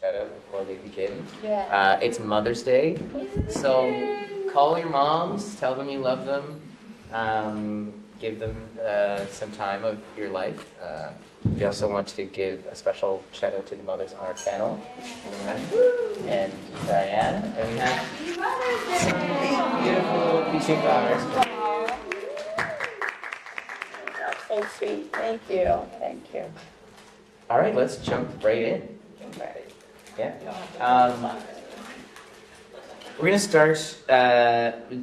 shout out before we begin. Yeah. It's Mother's Day, so call your moms, tell them you love them, give them some time of your life. We also want to give a special shout out to the mothers on our channel, and Diane, and we have some beautiful peachy flowers. So sweet. Thank you. Thank you. All right, let's jump right in. Yeah. We're going to start,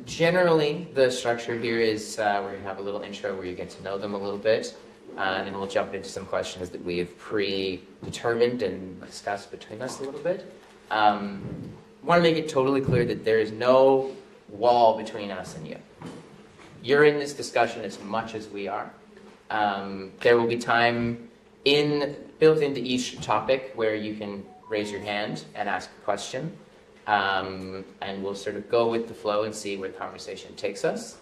generally the structure here is we're going to have a little intro where you get to know them a little bit, and then we'll jump into some questions that we have predetermined and discussed between us a little bit. I want to make it totally clear that there is no wall between us and you. You're in this discussion as much as we are. There will be time built into each topic where you can raise your hand and ask a question. And we'll sort of go with the flow and see where the conversation takes us.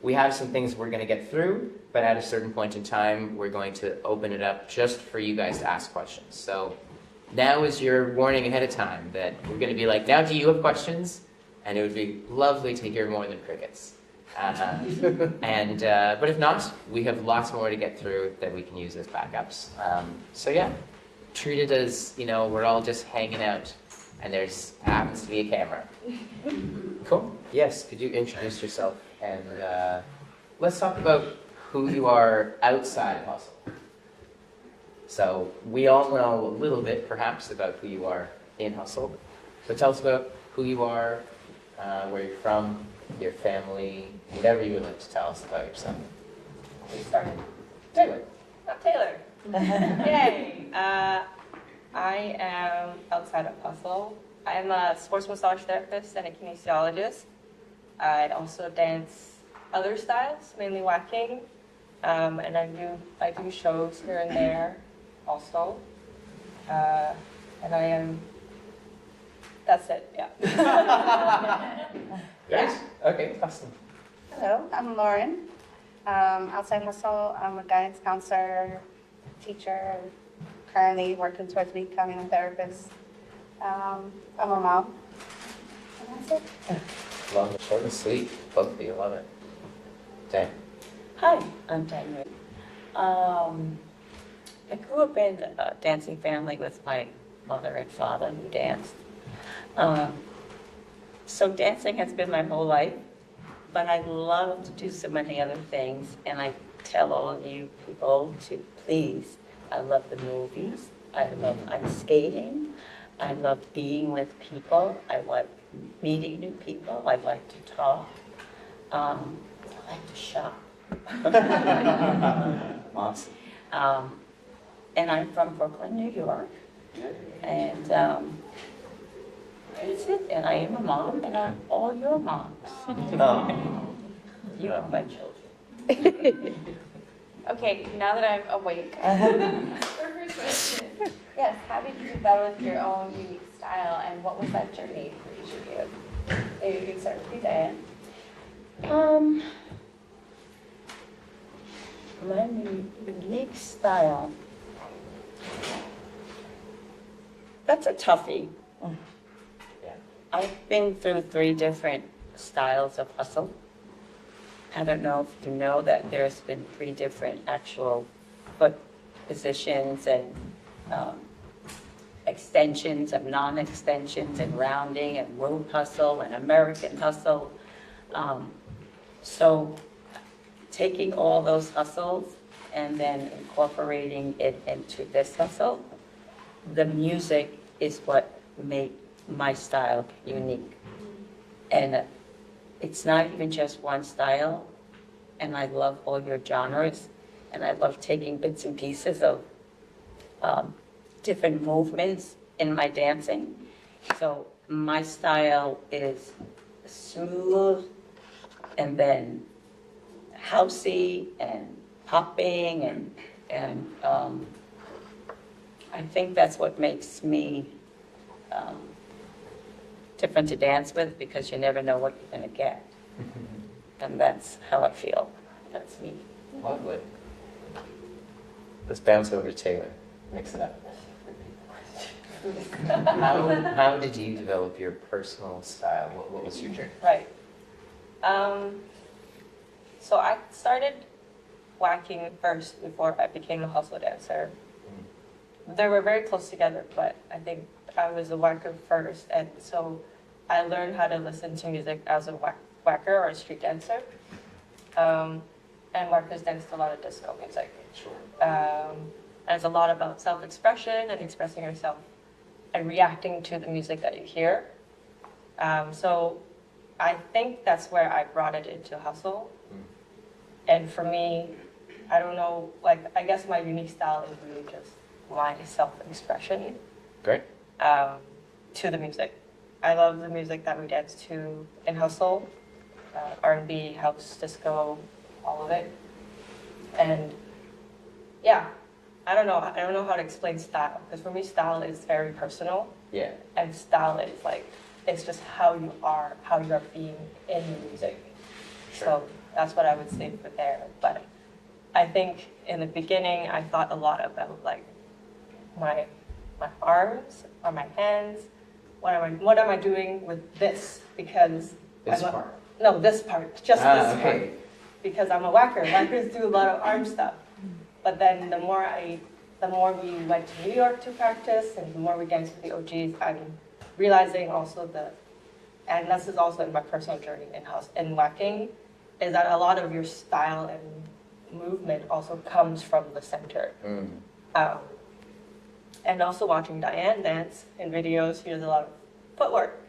We have some things we're going to get through, but at a certain point in time, we're going to open it up just for you guys to ask questions. So now is your warning ahead of time that we're going to be like, now do you have questions? And it would be lovely to hear more than crickets. But if not, we have lots more to get through that we can use as backups. So yeah, treat it as, we're all just hanging out. And there's happens to be a camera. Cool. Yes, could you introduce yourself? And let's talk about who you are outside of Hustle. So we all know a little bit, perhaps, about who you are in Hustle. But tell us about who you are, where you're from, your family, whatever you would like to tell us about yourself. We started. Taylor. I'm Taylor. Yay. I am outside of Hustle. I'm a sports massage therapist and a kinesiologist. I also dance other styles, mainly whacking, and I do shows here and there also. And I am. That's it. Yeah. Great. Okay. Awesome. Hello, I'm Lauren. Outside Hustle, I'm a guidance counselor, teacher, currently working towards becoming a therapist. I'm a mom. And that's it. Long, short, and sweet. Both of you love it. Dan. Hi, I'm Diane. I grew up in a dancing family with my mother and father who danced. So dancing has been my whole life, but I love to do so many other things, and I tell all of you people to please. I love the movies. I love ice skating. I love being with people. I like meeting new people. I like to talk. I like to shop. Awesome. And I'm from Brooklyn, New York. And that's it. And I am a mom, and I'm all your moms. Oh. You are my children. Okay, now that I'm awake. First question. Yes, how did you develop your own unique style, and what was that journey for each of you? Maybe you can start with you, Diane. My unique style. That's a toughie. Yeah. I've been through 3 different styles of hustle. I don't know if you know that there's been 3 different actual foot positions and extensions and non-extensions and rounding and road hustle and American hustle. So taking all those hustles and then incorporating it into this hustle, the music is what made my style unique. And it's not even just one style, and I love all your genres, and I love taking bits and pieces of different movements in my dancing. So my style is smooth, and then housey, and popping, and I think that's what makes me different to dance with, because you never know what you're going to get. And that's how I feel. That's me. Lovely. Let's bounce over to Taylor. Mix it up. How did you develop your personal style? What was your journey? Right. So I started whacking first before I became a hustle dancer. They were very close together, but I think I was a whacker first, and so I learned how to listen to music as a whacker or a street dancer. And whackers danced a lot of disco music. Sure. And it's a lot about self-expression and expressing yourself and reacting to the music that you hear. So I think that's where I brought it into hustle. And for me, I don't know, like, I guess my unique style is really just my self-expression Great. to the music. I love the music that we dance to in hustle, R&B, house, disco, all of it. And yeah, I don't know how to explain style, because for me, style is very personal. Yeah. And style is like, it's just how you are being in the music. Sure. So that's what I would say for there. But I think in the beginning, I thought a lot about like my arms or my hands. What am I doing with this? Because This part. No, this part, just this okay. part. Because I'm a whacker. Whackers do a lot of arm stuff. But then the more we went to New York to practice, and the more we danced with the OGs, I'm realizing also and this is also in my personal journey in whacking, is that a lot of your style and movement also comes from the center. And also watching Diane dance in videos, there's a lot of footwork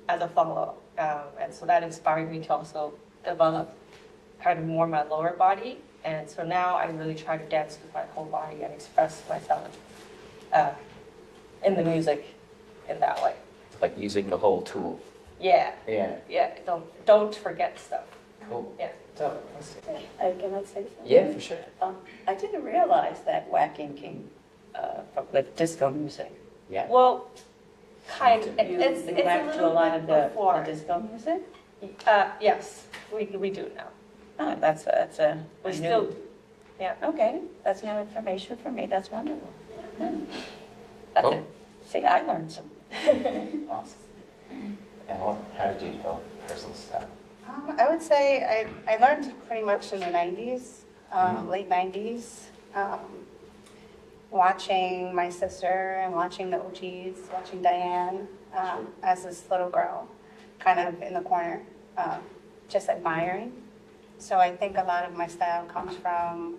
as a follow. And so that inspired me to also develop kind of more my lower body. And so now I really try to dance with my whole body and express myself in the music in that way. Like using the whole tool. Yeah, Yeah. yeah. Don't forget stuff. Cool. Yeah. So, Can I say something? yeah, for sure. I didn't realize that whacking came from the disco music. Yeah. Well, kind. You It's whacked a to little a lot of bit the before. disco music? Yes, we do now. Oh, that's a We new- still. Yeah. Okay, that's new information for me. That's wonderful. That's Cool. it. See, I learned something. Awesome. And how did you develop personal style? I would say I learned pretty much in the 90s, late 90s, watching my sister and watching the OGs, watching Diane as this little girl, kind of in the corner, just admiring. So I think a lot of my style comes from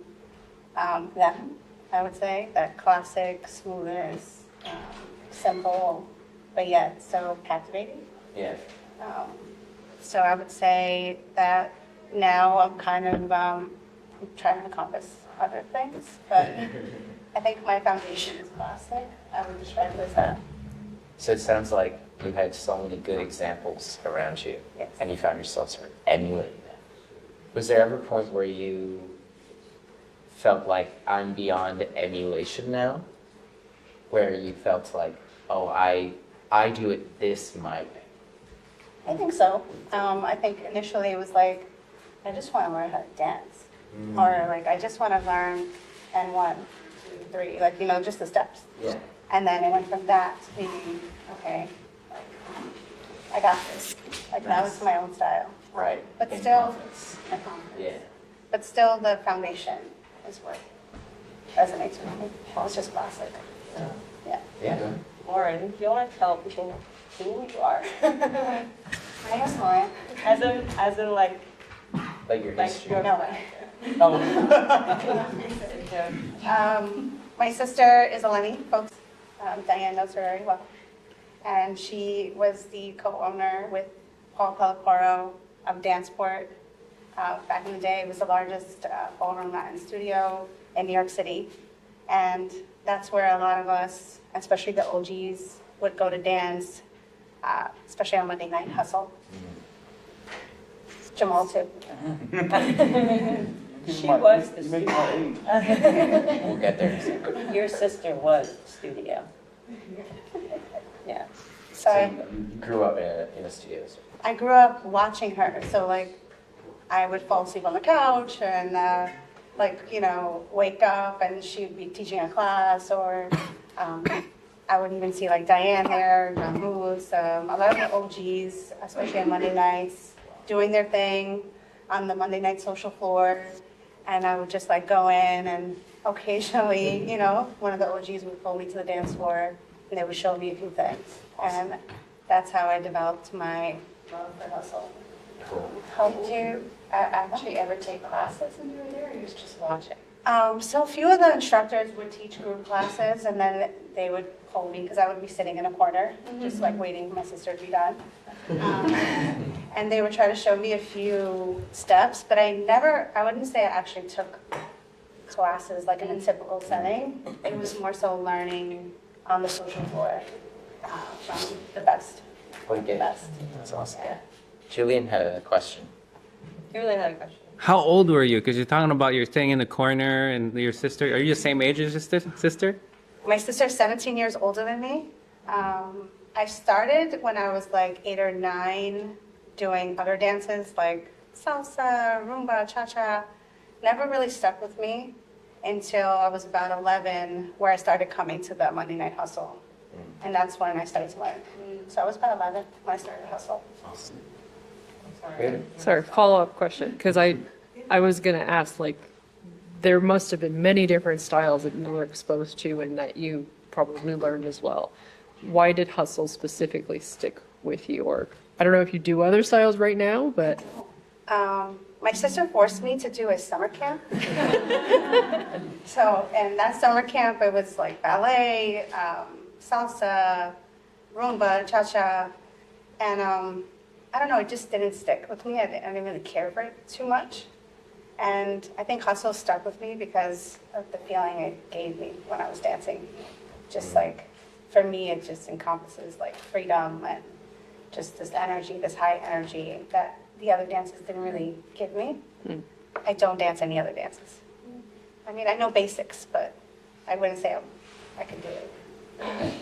them, I would say, that classic, smoothness, simple, but yet so captivating. Yeah. So I would say that now I'm kind of trying to encompass other things, but I think my foundation is classic. I would describe it as that. So it sounds like you had so many good examples around you, Yes. and you found yourself sort of emulating them. Was there ever a point where you felt like I'm beyond emulation now? Where you felt like, oh, I do it this my way? I think so. I think initially it was like, I just want to learn how to dance. Or like, I just want to learn and 1, 2, 3, like, just the steps. Yeah. And then it went from that to being, okay, I got this. Like, that was my own style. Right. But In still, confidence. yeah. Yeah. But still the foundation is what resonates with me. It's just classic. Yeah. Yeah. Lauren, if you want to tell people who you are, My name's Lauren. as in like Like your history. your No. My sister is Eleni, folks. Diane knows her very well. And she was the co-owner with Paul Pellicoro of Danceport. Back in the day, it was the largest ballroom Latin studio in New York City. And that's where a lot of us, especially the OGs, would go to dance, especially on Monday Night Hustle. Jamal too. She was the studio. We'll get there in a second. Your sister was the studio. Yeah. So So you grew up in a studio. I grew up watching her. So like, I would fall asleep on the couch and wake up and she'd be teaching a class or I would even see like Diane there, Mahmoud, a lot of the OGs, especially on Monday nights, doing their thing on the Monday night social floor. And I would just like go in and occasionally, you know, one of the OGs would pull me to the dance floor and they would show me a few things. And that's how I developed my love for hustle. Cool. Did you actually ever take classes when you were there, or you was just watching? So a few of the instructors would teach group classes and then they would pull me because I would be sitting in a corner, just like waiting for my sister to be done. And they would try to show me a few steps, but I wouldn't say I actually took classes like in a typical setting. It was more so learning on the social floor from the best. What a best. That's awesome. Julian had a question. You really had a question. How old were you? Because you're talking about you're staying in the corner and your sister. Are you the same age as your sister? My sister's 17 years older than me. I started when I was like 8 or 9 doing other dances like salsa, rumba, cha-cha. Never really stuck with me until I was about 11 where I started coming to the Monday Night Hustle. And that's when I started to learn. So I was about 11 when I started hustle. Awesome. Sorry. Sorry, follow-up question, because I was gonna ask, like, there must have been many different styles that you were exposed to and that you probably learned as well. Why did hustle specifically stick with you? Or, I don't know if you do other styles right now, but My sister forced me to do a summer camp. So, in that summer camp, it was like ballet, salsa, rumba, cha-cha, and I don't know, it just didn't stick with me. I didn't really care for it too much. And I think hustle stuck with me because of the feeling it gave me when I was dancing. Just like, for me, it just encompasses like freedom and just this energy, this high energy that the other dances didn't really give me. I don't dance any other dances. I mean, I know basics, but I wouldn't say I can do it.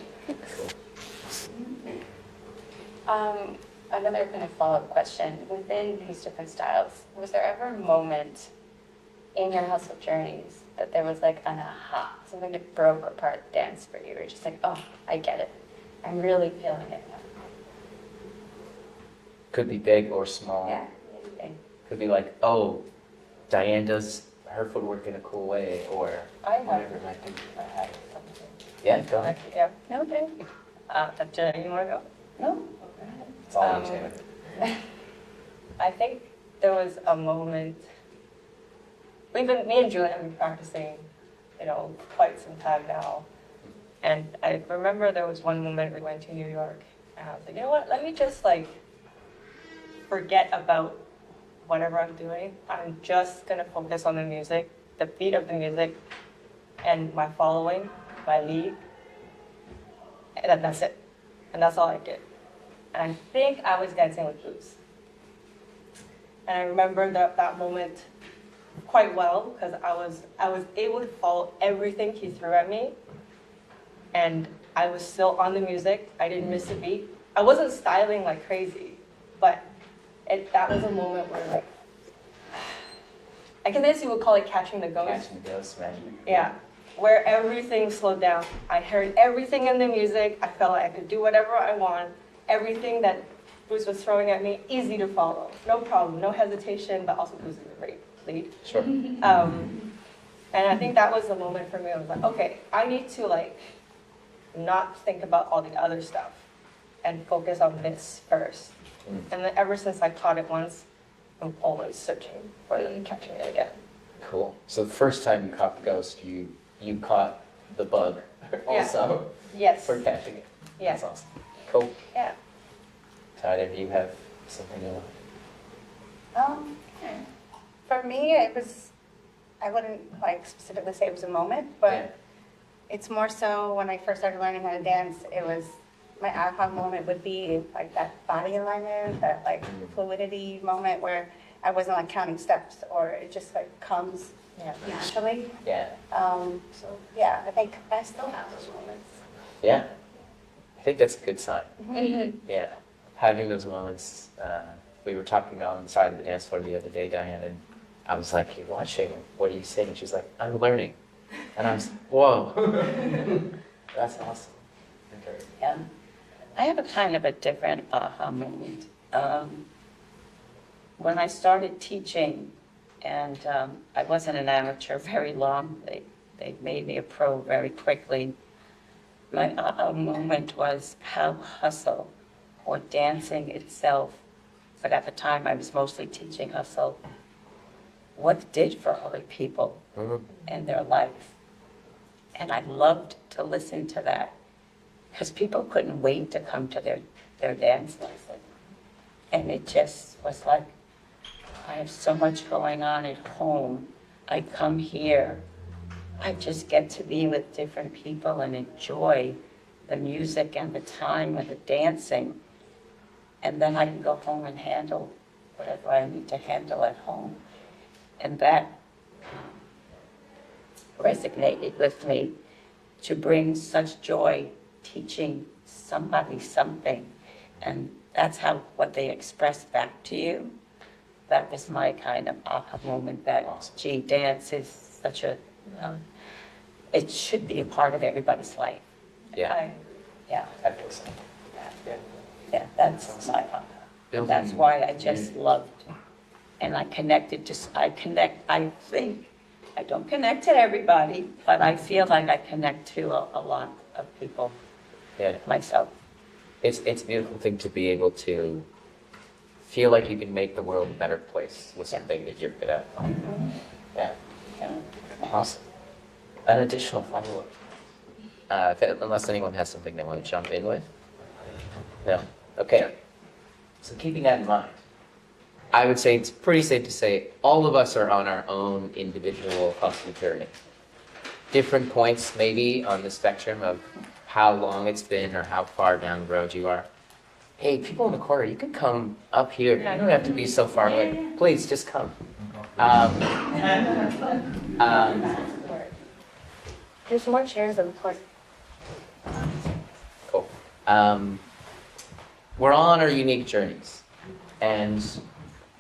Another kind of follow-up question. Within these different styles, was there ever a moment in your hustle journeys that there was like an aha, something that broke apart dance for you? Or just like, oh, I get it. I'm really feeling it now. Could be big or small. Yeah. anything. Could be like, oh, Diane does her footwork in a cool way, or I have. whatever it might be. I had something. Yeah, go ahead. Yeah. No, okay. Jenna, you want to go? No. It's all you, Taylor. I think there was a moment. Me and Julian have been practicing, quite some time now. And I remember there was one moment we went to New York, and I was like, you know what? Let me just forget about whatever I'm doing. I'm just gonna focus on the music, the beat of the music, and my following, my lead. And then that's it. And that's all I did. And I think I was dancing with Boots. And I remember that moment quite well because I was able to follow everything he threw at me. And I was still on the music. I didn't miss a beat. I wasn't styling like crazy, but that was a moment where I guess you would call it catching the ghost. Catching the ghost, magic. Yeah, where everything slowed down. I heard everything in the music. I felt like I could do whatever I want. Everything that Bruce was throwing at me, easy to follow. No problem, no hesitation, but also Bruce is a great lead. Sure. And I think that was the moment for me. I was like, okay, I need to not think about all the other stuff and focus on this first. And then ever since I caught it once, I'm always searching for catching it again. Cool. So the first time you caught the ghost, you caught the bug also Yes. for catching it. Yes. That's awesome. Cool. Yeah. So either of you have something to For me, I wouldn't specifically say it was a moment, but Yeah. it's more so when I first started learning how to dance, it was my aha moment would be that body alignment, that fluidity moment where I wasn't counting steps or it just comes naturally. Yeah. So yeah, I think I still have those moments. Yeah. I think that's a good sign. Yeah. Having those moments, we were talking on the side of the dance floor the other day, Diane, and I was like, you're watching, what are you saying? She's like, I'm learning. And I was, whoa. That's awesome. I have a kind of a different aha moment. When I started teaching, and I wasn't an amateur very long, they made me a pro very quickly. My aha moment was how hustle, or dancing itself, but at the time I was mostly teaching hustle, what it did for other people and their life. And I loved to listen to that because people couldn't wait to come to their dance lesson. And it just was like, I have so much going on at home. I come here. I just get to be with different people and enjoy the music and the time and the dancing. And then I can go home and handle whatever I need to handle at home. And that resonated with me, to bring such joy teaching somebody something. And that's how what they express back to you. That was my kind of aha moment, that, gee, dance is such a, it should be a part of everybody's life. Yeah. Yeah, I feel so. yeah, that's my aha. That's why I just loved, and I connected to, I think, I don't connect to everybody, but I feel like I connect to a lot of people Yeah. myself. It's a beautiful thing to be able to feel like you can make the world a better place with something that you're good at. Yeah. Yeah. Awesome. An additional follow-up. Unless anyone has something they want to jump in with. No. Okay. So keeping that in mind, I would say it's pretty safe to say all of us are on our own individual hustle journey. Different points maybe on the spectrum of how long it's been or how far down the road you are. Hey, people in the corner, you can come up here. You don't have to be so far away. Please, just come. There's more chairs in the corner. Cool. We're all on our unique journeys. And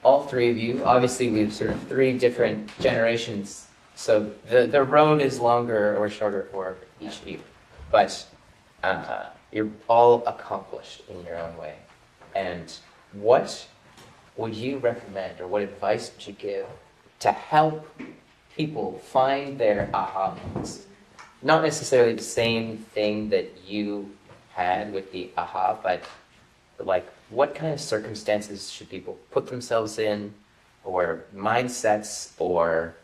all three of you, obviously we've sort of three different generations. So the road is longer or shorter for each of you. But you're all accomplished in your own way. And what would you recommend, or what advice would you give to help people find their aha moments? Not necessarily the same thing that you had with the aha, but like what kind of circumstances should people put themselves in, or mindsets, or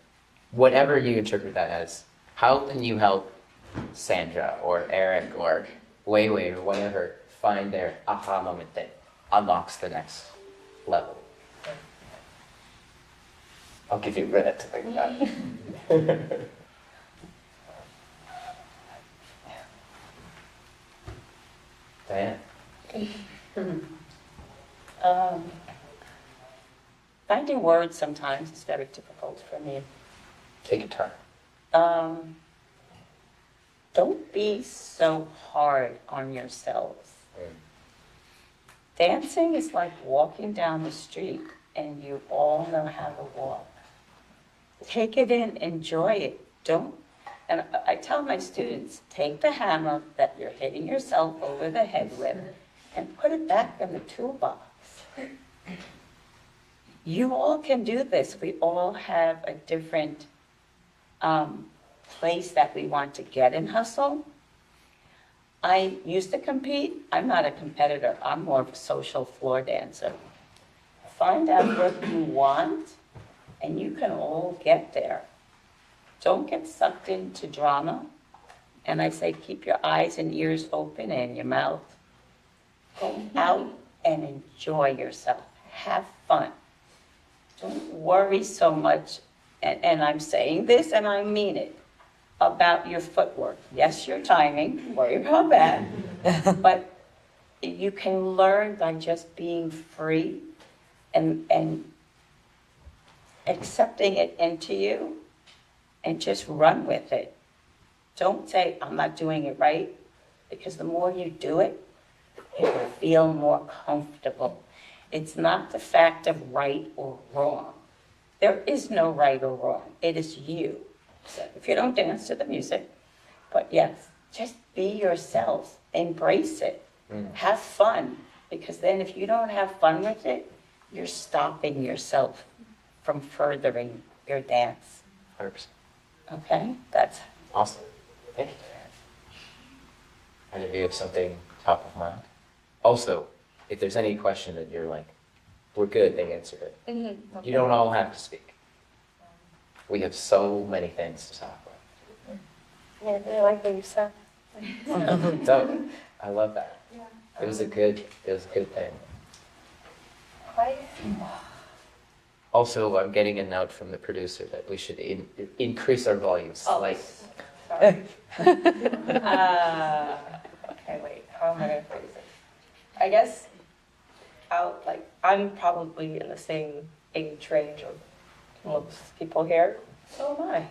whatever you interpret that as? How can you help Sandra or Eric or Weiwei or whatever find their aha moment that unlocks the next level? I'll give you a minute to think about it. Diane? Finding words sometimes is very difficult for me. Take your time. Don't be so hard on yourselves. Dancing is like walking down the street and you all know how to walk. Take it in, enjoy it. Don't, and I tell my students, take the hammer that you're hitting yourself over the head with and put it back in the toolbox. You all can do this. We all have a different place that we want to get in hustle. I used to compete. I'm not a competitor. I'm more of a social floor dancer. Find out what you want, and you can all get there. Don't get sucked into drama. And I say, keep your eyes and ears open and your mouth. Go out and enjoy yourself. Have fun. Don't worry so much, and I'm saying this and I mean it, about your footwork. Yes, your timing, worry about that. But you can learn by just being free and accepting it into you and just run with it. Don't say, I'm not doing it right, because the more you do it, you will feel more comfortable. It's not the fact of right or wrong. There is no right or wrong. It is you. So if you don't dance to the music, but yes, just be yourself. Embrace it. Have fun, because then if you don't have fun with it, you're stopping yourself from furthering your dance. 100%. Okay? That's Awesome. Thank you. And if you have something top of mind. Also, if there's any question that you're like, we're good, they answered it. You don't all have to speak. We have so many things to talk about. Yeah, I like what you said. So, I love that. It was a good thing. Quite. Also, I'm getting a note from the producer that we should increase our volume slightly. Sorry. Okay, wait, how am I gonna phrase it? I guess I'm probably in the same age range of most people here. So am I.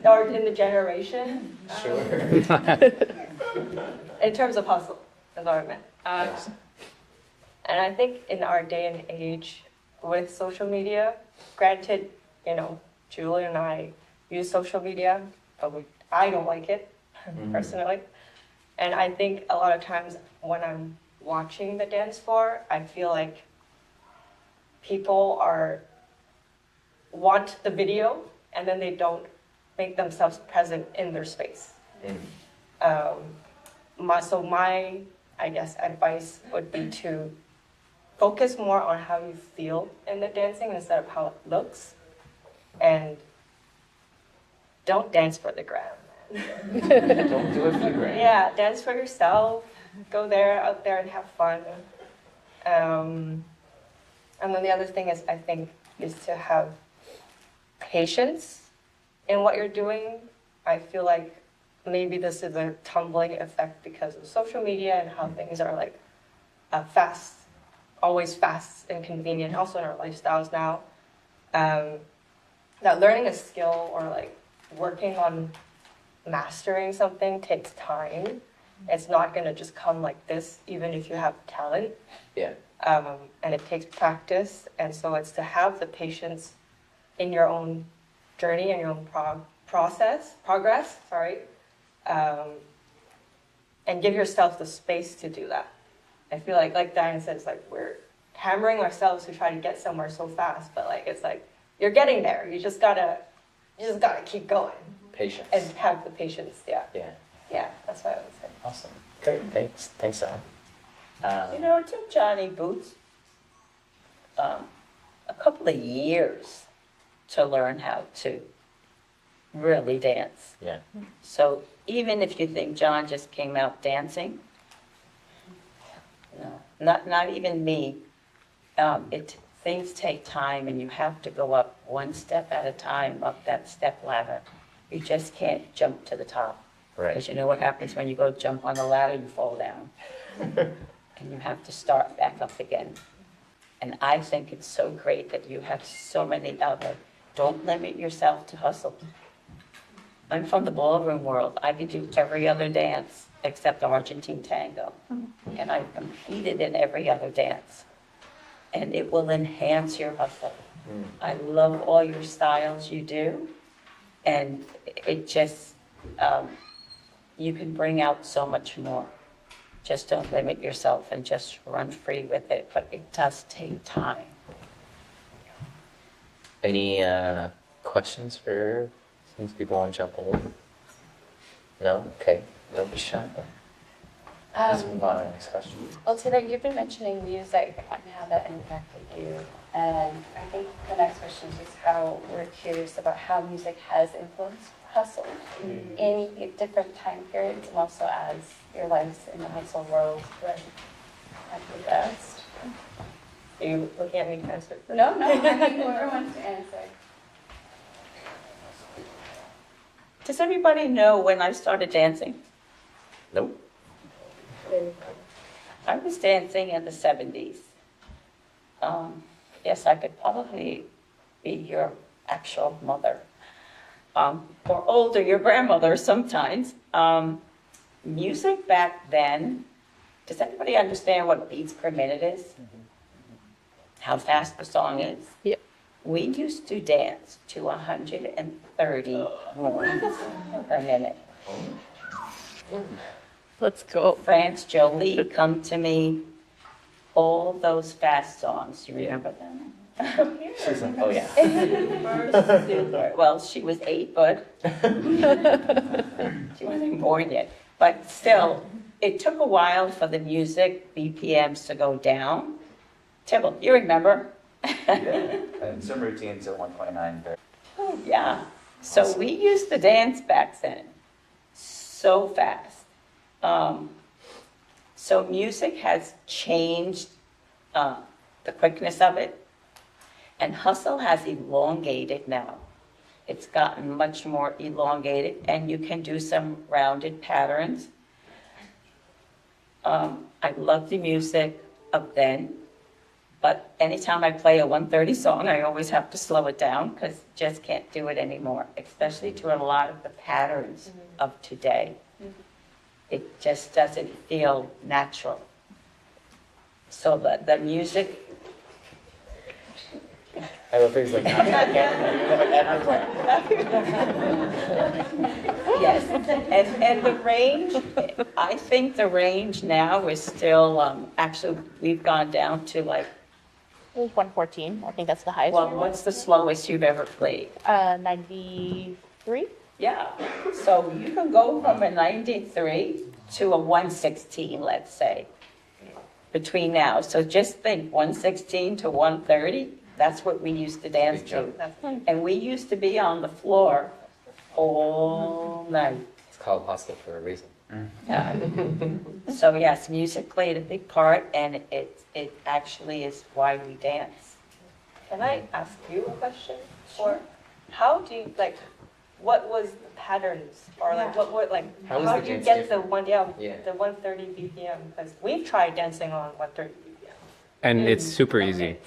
Or in the generation. Sure. In terms of hustle environment. Yes. And I think in our day and age with social media, granted, Julie and I use social media, but I don't like it personally. And I think a lot of times when I'm watching the dance floor, I feel like people want the video and then they don't make themselves present in their space. My, I guess, advice would be to focus more on how you feel in the dancing instead of how it looks. And don't dance for the gram. Don't do it for granted. Yeah, dance for yourself. Go out there and have fun. And then the other thing is to have patience in what you're doing. I feel like maybe this is a tumbling effect because of social media and how things are like fast, always fast and convenient, also in our lifestyles now. That learning a skill or like working on mastering something takes time. It's not going to just come like this, even if you have talent. Yeah. And it takes practice. And so it's to have the patience in your own journey and your own progress, and give yourself the space to do that. I feel like Diane said, it's like we're hammering ourselves to try to get somewhere so fast, but like it's like you're getting there. You just gotta keep going Patience. and have the patience. Yeah, Yeah. that's what I would say. Awesome. Great. Thanks, Al. it took Johnny Boots a couple of years to learn how to really dance. Yeah. So even if you think John just came out dancing, no, not even me. Things take time, and you have to go up one step at a time up that step ladder. You just can't jump to the top. Right. Because you know what happens when you go jump on the ladder, you fall down. And you have to start back up again. And I think it's so great that you have so many outlets. Don't limit yourself to hustle. I'm from the ballroom world. I could do every other dance except Argentine tango. And I've competed in every other dance. And it will enhance your hustle. I love all your styles you do. And it just, you can bring out so much more. Just don't limit yourself and just run free with it. But it does take time. Any questions for since people want to jump in? No? Okay. No, be shy. Let's move on to the next question. Well, today you've been mentioning music and how that impacted you. And I think the next question is just how we're curious about how music has influenced hustle in different time periods and also as your lives in the hustle world were at your best. Are you looking at me to answer? No, I think whoever wants to answer. Does everybody know when I started dancing? Nope. I was dancing in the 70s. Yes, I could probably be your actual mother. Or older, your grandmother sometimes. Music back then, does anybody understand what beats per minute is? How fast the song is? Yep. We used to dance to 130 beats per minute. Let's go. France, Jolie, Come to Me, all those fast songs. You remember them? She's like, oh yeah. Super. Well, she was 8, but she wasn't born yet. But still, it took a while for the music BPMs to go down. Tibble, you remember? And some routines at 1.9. Yeah. So we used to dance back then so fast. So music has changed the quickness of it, and hustle has elongated now. It's gotten much more elongated, and you can do some rounded patterns. I love the music of then, but anytime I play a 130 song, I always have to slow it down because just can't do it anymore, especially to a lot of the patterns of today. It just doesn't feel natural. So the music, I love things like that. yes, and the range, I think the range now is still, actually, we've gone down to like, It was 114. I think that's the highest. well, what's the slowest you've ever played? 93. Yeah, so you can go from a 93 to a 116, let's say, between now. So just think, 116 to 130, that's what we used to dance to. And we used to be on the floor all night. It's called hustle for a reason. Yeah. So yes, music played a big part, and it actually is why we dance. Can I ask you a question? Or how do you, like, what was the patterns? Or like, what, like, How was how the do you dance get different? the 130 BPM? Because we've tried dancing on 130 BPM. And it's super easy.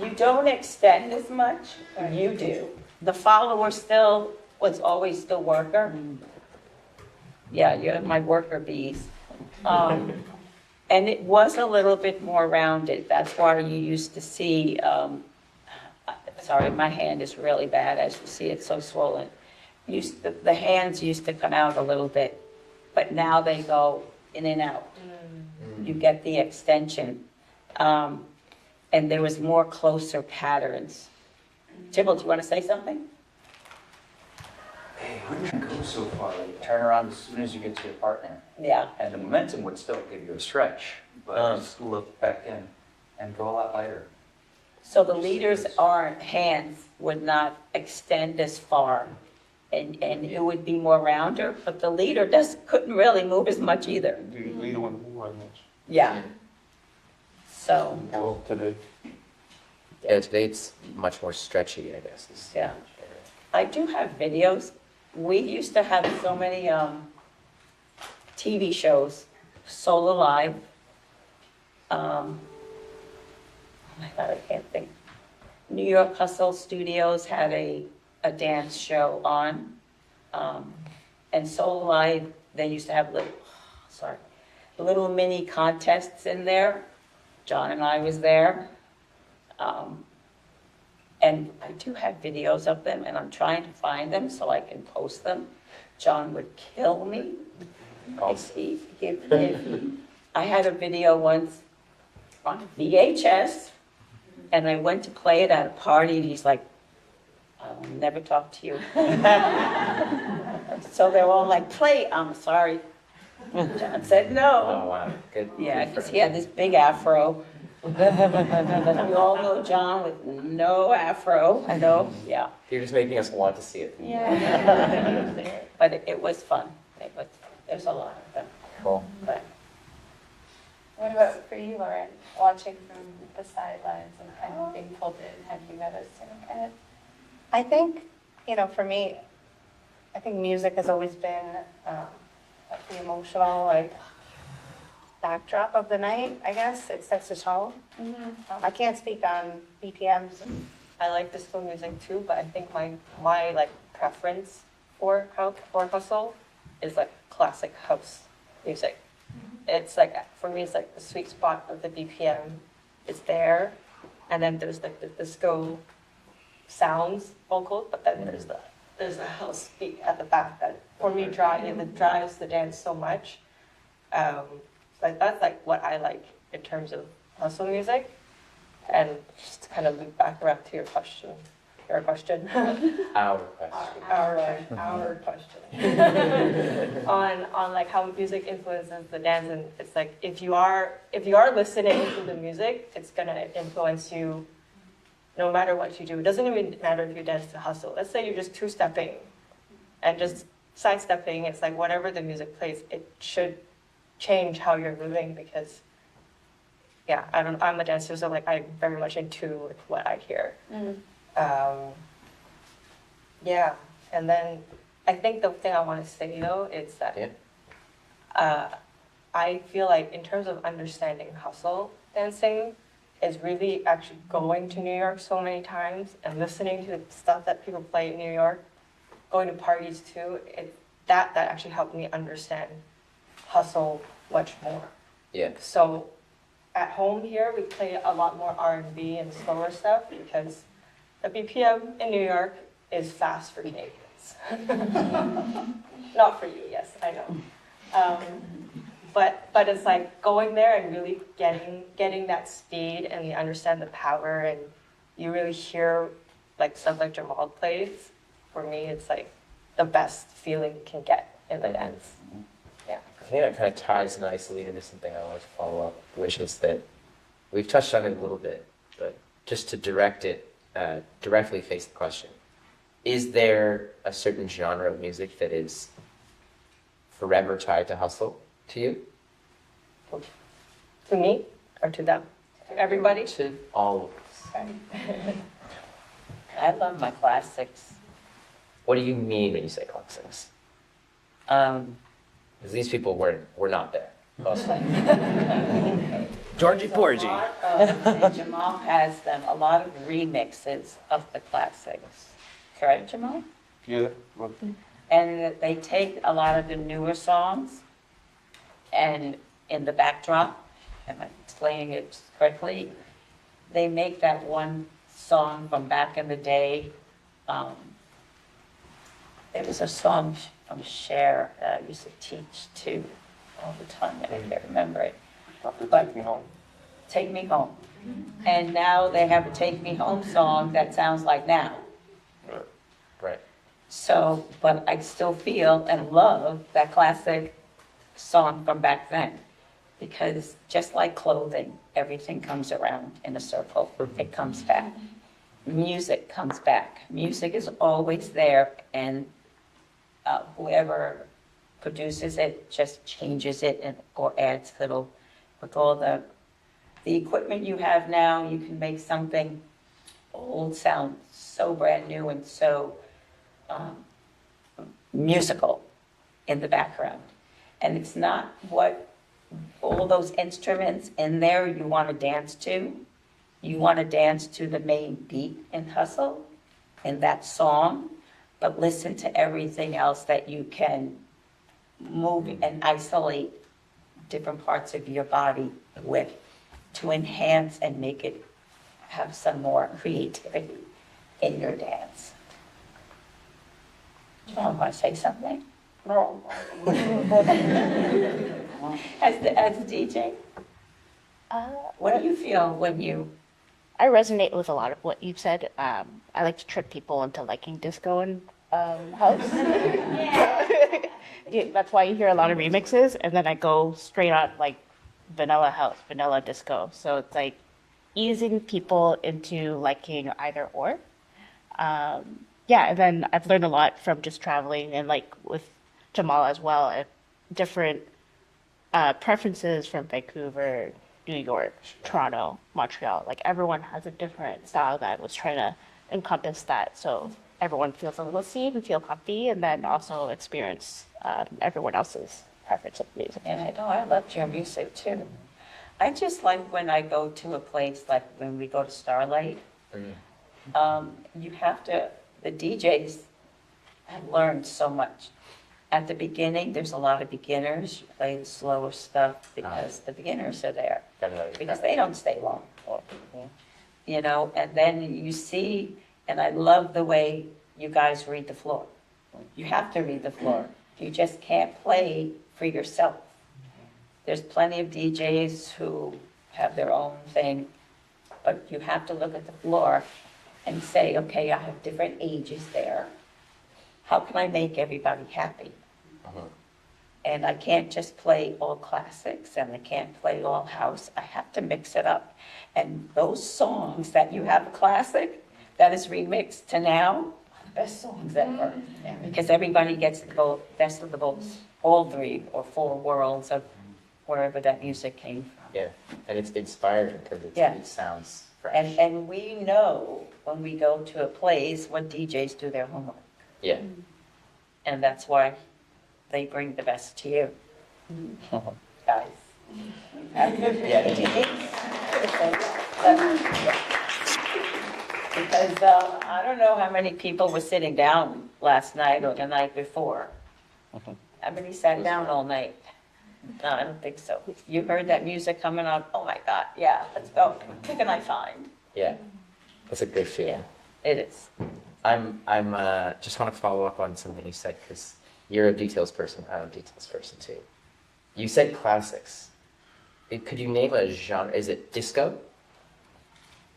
You don't extend as much, you do. The follower still was always the worker. Yeah, you're my worker bees. And it was a little bit more rounded. That's why you used to see, sorry, my hand is really bad. As you see, it's so swollen. The hands used to come out a little bit, but now they go in and out. You get the extension. And there was more closer patterns. Tibble, do you want to say something? Hey, wouldn't you go so far? Like, turn around as soon as you get to your partner. Yeah. And the momentum would still give you a stretch, but just look back in and go a lot lighter. So the leader's hands would not extend as far, and it would be more rounder, but the leader couldn't really move as much either. Leader wouldn't move as much. Yeah. So, Today. Yeah, today it's much more stretchy, I guess. yeah. I do have videos. We used to have so many TV shows, Soul Alive. Oh my God, I can't think. New York Hustle Studios had a dance show on. And Soul Alive, they used to have little mini contests in there. John and I was there. And I do have videos of them, and I'm trying to find them so I can post them. John would kill me. I had a video once on VHS, and I went to play it at a party, and he's like, I'll never talk to you. So they're all like, play, I'm sorry. John said no. Oh, wow. Good. Yeah, because he had this big afro. We all know John with no afro. I know, yeah. You're just making us want to see it. Yeah. But it was fun. There's a lot of them. Cool. But What about for you, Lauren? Watching from the sidelines and kind of being pulled in, have you noticed any kind of? I think, for me, I think music has always been like the emotional, like, backdrop of the night, I guess. It sets the tone. I can't speak on BPMs. I like disco music too, but I think my like preference for hustle is like classic house music. It's like, for me, it's like the sweet spot of the BPM is there, and then there's like the disco sounds, vocals, but then there's the house beat at the back that for me, drives the dance so much. Like that's like what I like in terms of hustle music. And just to kind of loop back around to your question. Our question. Our question. on like how music influences the dance, and it's like if you are listening to the music, it's gonna influence you no matter what you do. It doesn't even matter if you dance to hustle. Let's say you're just two-stepping and just sidestepping. It's like whatever the music plays, it should change how you're moving because yeah, I'm a dancer, so like I'm very much in tune with what I hear. Yeah, and then I think the thing I want to say though is that I feel like in terms of understanding hustle dancing is really actually going to New York so many times and listening to the stuff that people play in New York, going to parties too. That actually helped me understand hustle much more. Yeah. So at home here, we play a lot more R&B and slower stuff because the BPM in New York is fast for Canadians. Not for you, yes, I know. But it's like going there and really getting that speed, and you understand the power, and you really hear like stuff like Jamal plays. For me, it's like the best feeling you can get in the dance. Yeah. I think that kind of ties nicely into something I want to follow up, which is that we've touched on it a little bit, but just to directly face the question, is there a certain genre of music that is forever tied to hustle to you? To me or to them? To everybody? To all of us. I love my classics. What do you mean when you say classics? Because these people were not there. Georgie Porgy. Jamal has them, a lot of remixes of the classics. Correct, Jamal? Yeah. And they take a lot of the newer songs and in the backdrop, am I explaining it correctly? They make that one song from back in the day. There was a song from Cher that I used to teach to all the time, and I can't remember it. Take Me Home. Take Me Home. And now they have a Take Me Home song that sounds like now. Right. So, but I still feel and love that classic song from back then. Because just like clothing, everything comes around in a circle. It comes back. Music comes back. Music is always there, and whoever produces it just changes it and or adds little. With all the equipment you have now, you can make something old sound so brand new and so musical in the background. And it's not what all those instruments in there you want to dance to. You want to dance to the main beat and hustle in that song, but listen to everything else that you can move and isolate different parts of your body with to enhance and make it have some more creativity in your dance. Do you want to say something? No. As a DJ, what do you feel when you... I resonate with a lot of what you've said. I like to trick people into liking disco and house. Yeah, that's why you hear a lot of remixes, and then I go straight on like vanilla house, vanilla disco. So it's like easing people into liking either or. Yeah, and then I've learned a lot from just traveling and like with Jamal as well, different preferences from Vancouver, New York, Toronto, Montreal. Like everyone has a different style that I was trying to encompass that. So everyone feels a little seen and feel comfy, and then also experience everyone else's preference of music. And I know I loved your music too. I just like when I go to a place like when we go to Starlight, you have to, the DJs have learned so much. At the beginning, there's a lot of beginners. You play the slower stuff because the beginners are there. Because they don't stay long. You know, and then you see, and I love the way you guys read the floor. You have to read the floor. You just can't play for yourself. There's plenty of DJs who have their own thing, but you have to look at the floor and say, okay, I have different ages there. How can I make everybody happy? And I can't just play all classics and I can't play all house. I have to mix it up. And those songs that you have a classic that is remixed to now, best songs ever. Because everybody gets the best of the both, all 3 or 4 worlds of wherever that music came from. Yeah, and it's inspiring because Yeah. it sounds fresh. And we know when we go to a place when DJs do their homework. Yeah. And that's why they bring the best to you. Guys. Because I don't know how many people were sitting down last night or the night before. How many sat down all night? No, I don't think so. You heard that music coming on, oh my God, yeah, let's go. What can I find? Yeah. That's a good feeling. Yeah, it is. I'm just want to follow up on something you said because you're a details person. I'm a details person too. You said classics. Could you name a genre? Is it disco?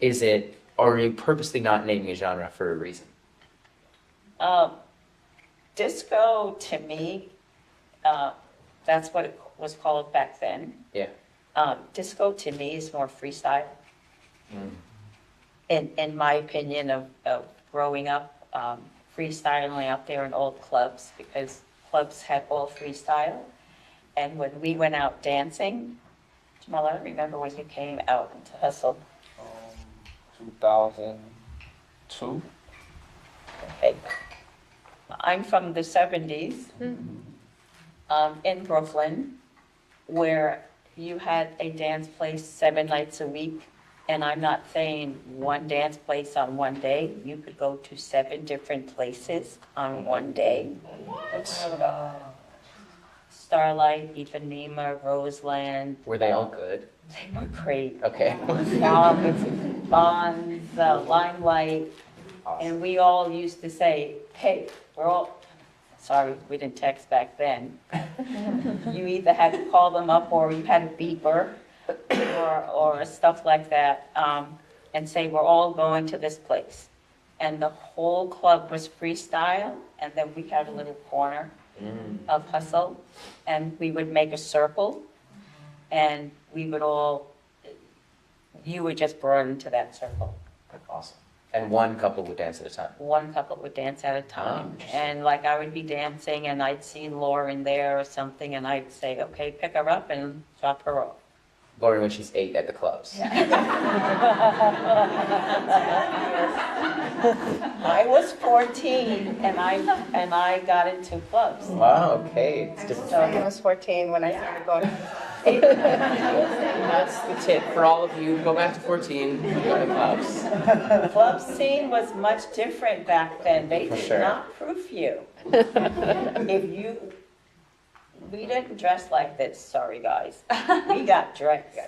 Is it, or are you purposely not naming a genre for a reason? Disco to me, that's what it was called back then. Yeah. Disco to me is more freestyle. In my opinion of growing up, freestyling out there in old clubs, because clubs had all freestyle. And when we went out dancing, Jamal, I don't remember when you came out to hustle. 2002. Okay. I'm from the 70s in Brooklyn, where you had a dance place 7 nights a week. And I'm not saying one dance place on one day. You could go to 7 different places on one day. Starlight, Ipanema, Roseland. Were they all good? They were great. Okay. Bonds, Limelight. And we all used to say, hey, we're all, sorry, we didn't text back then. You either had to call them up or you had a beeper or stuff like that, and say, we're all going to this place. And the whole club was freestyle, and then we had a little corner of hustle, and we would make a circle, and we would all, you were just brought into that circle. Awesome. And one couple would dance at a time. One couple would dance at a time. interesting. And like I would be dancing and I'd see Lauren there or something and I'd say, okay, pick her up and drop her off. Lauren when she's 8 at the clubs. I was 14 and I got into clubs. Wow, okay. It's different. I was 14 when I started going. That's the tip for all of you. Go back to 14, go to clubs. Club scene was much different back then. They For did sure. not proof you. We didn't dress like this, sorry guys. We got dressed.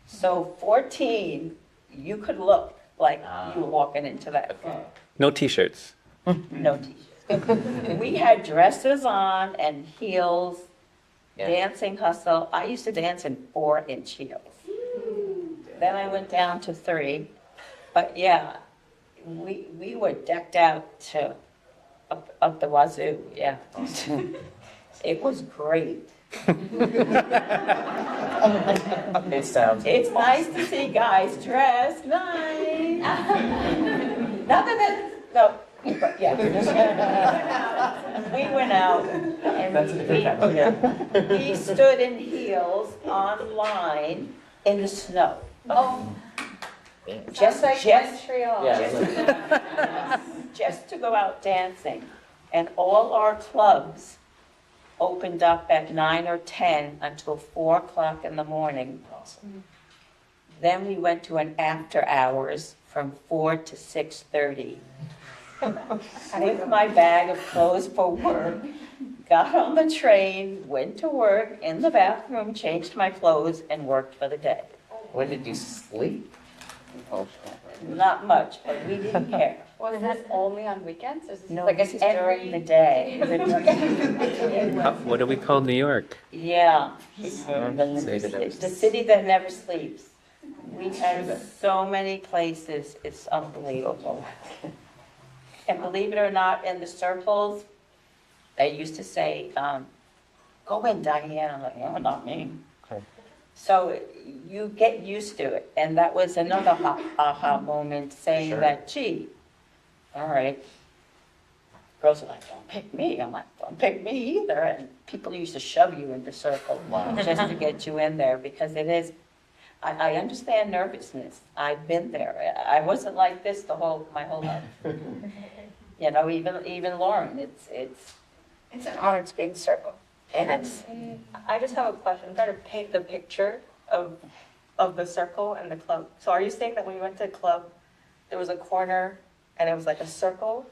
So 14, you could look like you were walking into that club. No t-shirts. No t-shirts. We had dresses on and heels, Yeah. dancing hustle. I used to dance in 4-inch heels. Then I went down to 3. But yeah, we were decked out to up the wazoo, yeah. It was great. It sounds. It's nice to see guys dressed nice. Not that, no, but yeah. We went out That's a different kind of and we stood in heels on line in the snow. Oh, Just Montreal. Yeah. just to go out dancing. And all our clubs opened up at 9 or 10 until 4 o'clock in the morning. Awesome. Then we went to an after hours from 4 to 6:30. With my bag of clothes for work, got on the train, went to work, in the bathroom, changed my clothes, and worked for the day. When did you sleep? Not much, but we didn't care. Was this only on weekends? Is this No, like this is during the day. What do we call New York? Yeah. City that never The city that never sleeps. We have so many places, it's unbelievable. And believe it or not, in the circles, they used to say, go in, Diane. I'm like, no, not me. So you get used to it. And that was another aha moment saying Sure. that, gee, all right. Girls are like, don't pick me. I'm like, don't pick me either. And people used to shove you into circle just to get you in there because it is, I understand nervousness. I've been there. I wasn't like this my whole life. You know, even Lauren, it's It's an honor to be in the circle. and it's I just have a question. I'm trying to paint the picture of the circle and the club. So are you saying that when you went to the club, there was a corner and it was like a circle?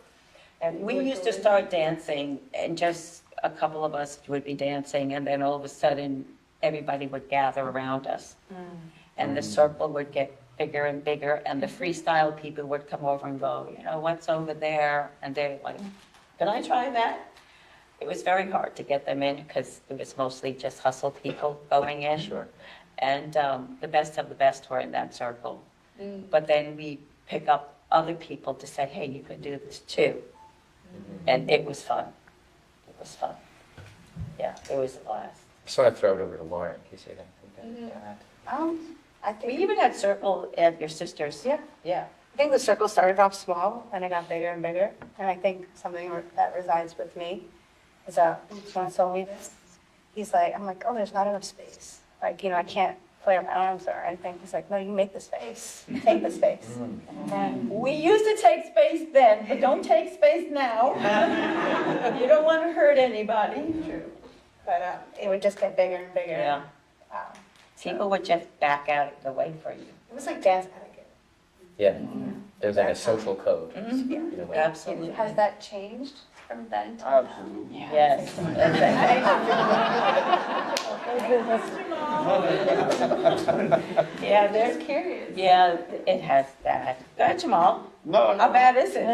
And we used to start dancing, and just a couple of us would be dancing, and then all of a sudden, everybody would gather around us. And the circle would get bigger and bigger, and the freestyle people would come over and go, you know, what's over there? And they're like, can I try that? It was very hard to get them in, because it was mostly just hustle people going in. Sure. And the best of the best were in that circle. But then we pick up other people to say, hey, you can do this too. And it was fun. It was fun. Yeah, it was a blast. Just want to throw it over to Lauren in case you have anything to add. I We think, even had circle at your sister's. yeah, Yeah. I think the circle started off small and it got bigger and bigger. And I think something that resides with me is when told me this, he's like, I'm like, oh, there's not enough space. Like, you know, I can't flare my arms or anything. He's like, no, you make the space. Take the space. And We used to take space then, but don't take space now. You don't want to hurt anybody. but it would just get bigger and bigger. Yeah. People would just back out of the way for you. It was like dance etiquette. Yeah, there's like a social code. in a way. Absolutely. Has that changed from then to now? Absolutely. Yes. Yeah, there's Curious. Yeah, it has that. Go ahead, Jamal. No, How bad is it?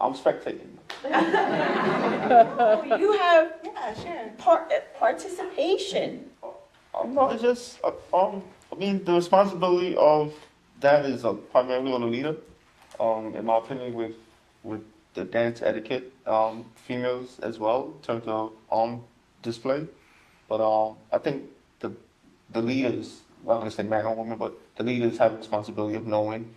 I'm spectating. You have Yeah, sure. participation. No, it's just, I mean, the responsibility of that is primarily on the leader. In my opinion, with the dance etiquette, females as well, in terms of display. But I think the leaders, I'm gonna say man or woman, but the leaders have a responsibility of knowing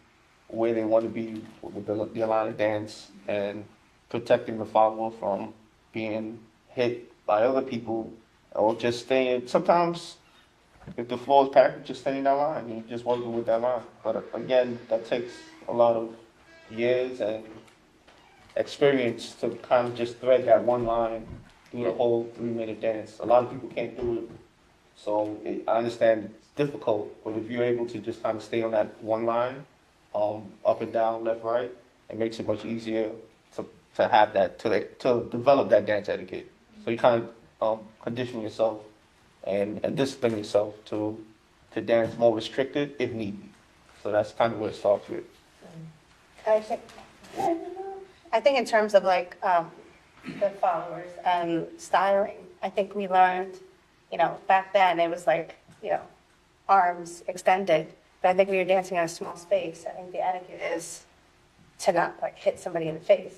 where they want to be with the line of dance and protecting the follower from being hit by other people or just staying. Sometimes, if the floor is packed, just stay in that line and just working with that line. But again, that takes a lot of years and experience to kind of just thread that one line through the whole 3-minute dance. A lot of people can't do it. So I understand it's difficult, but if you're able to just kind of stay on that one line, up and down, left, right, it makes it much easier to have that, to develop that dance etiquette. So you kind of condition yourself and discipline yourself to dance more restricted if need be. So that's kind of where it starts with. I think in terms of like the followers and styling, I think we learned, you know, back then it was like, you know, arms extended. But I think we were dancing in a small space. I think the etiquette is to not like hit somebody in the face,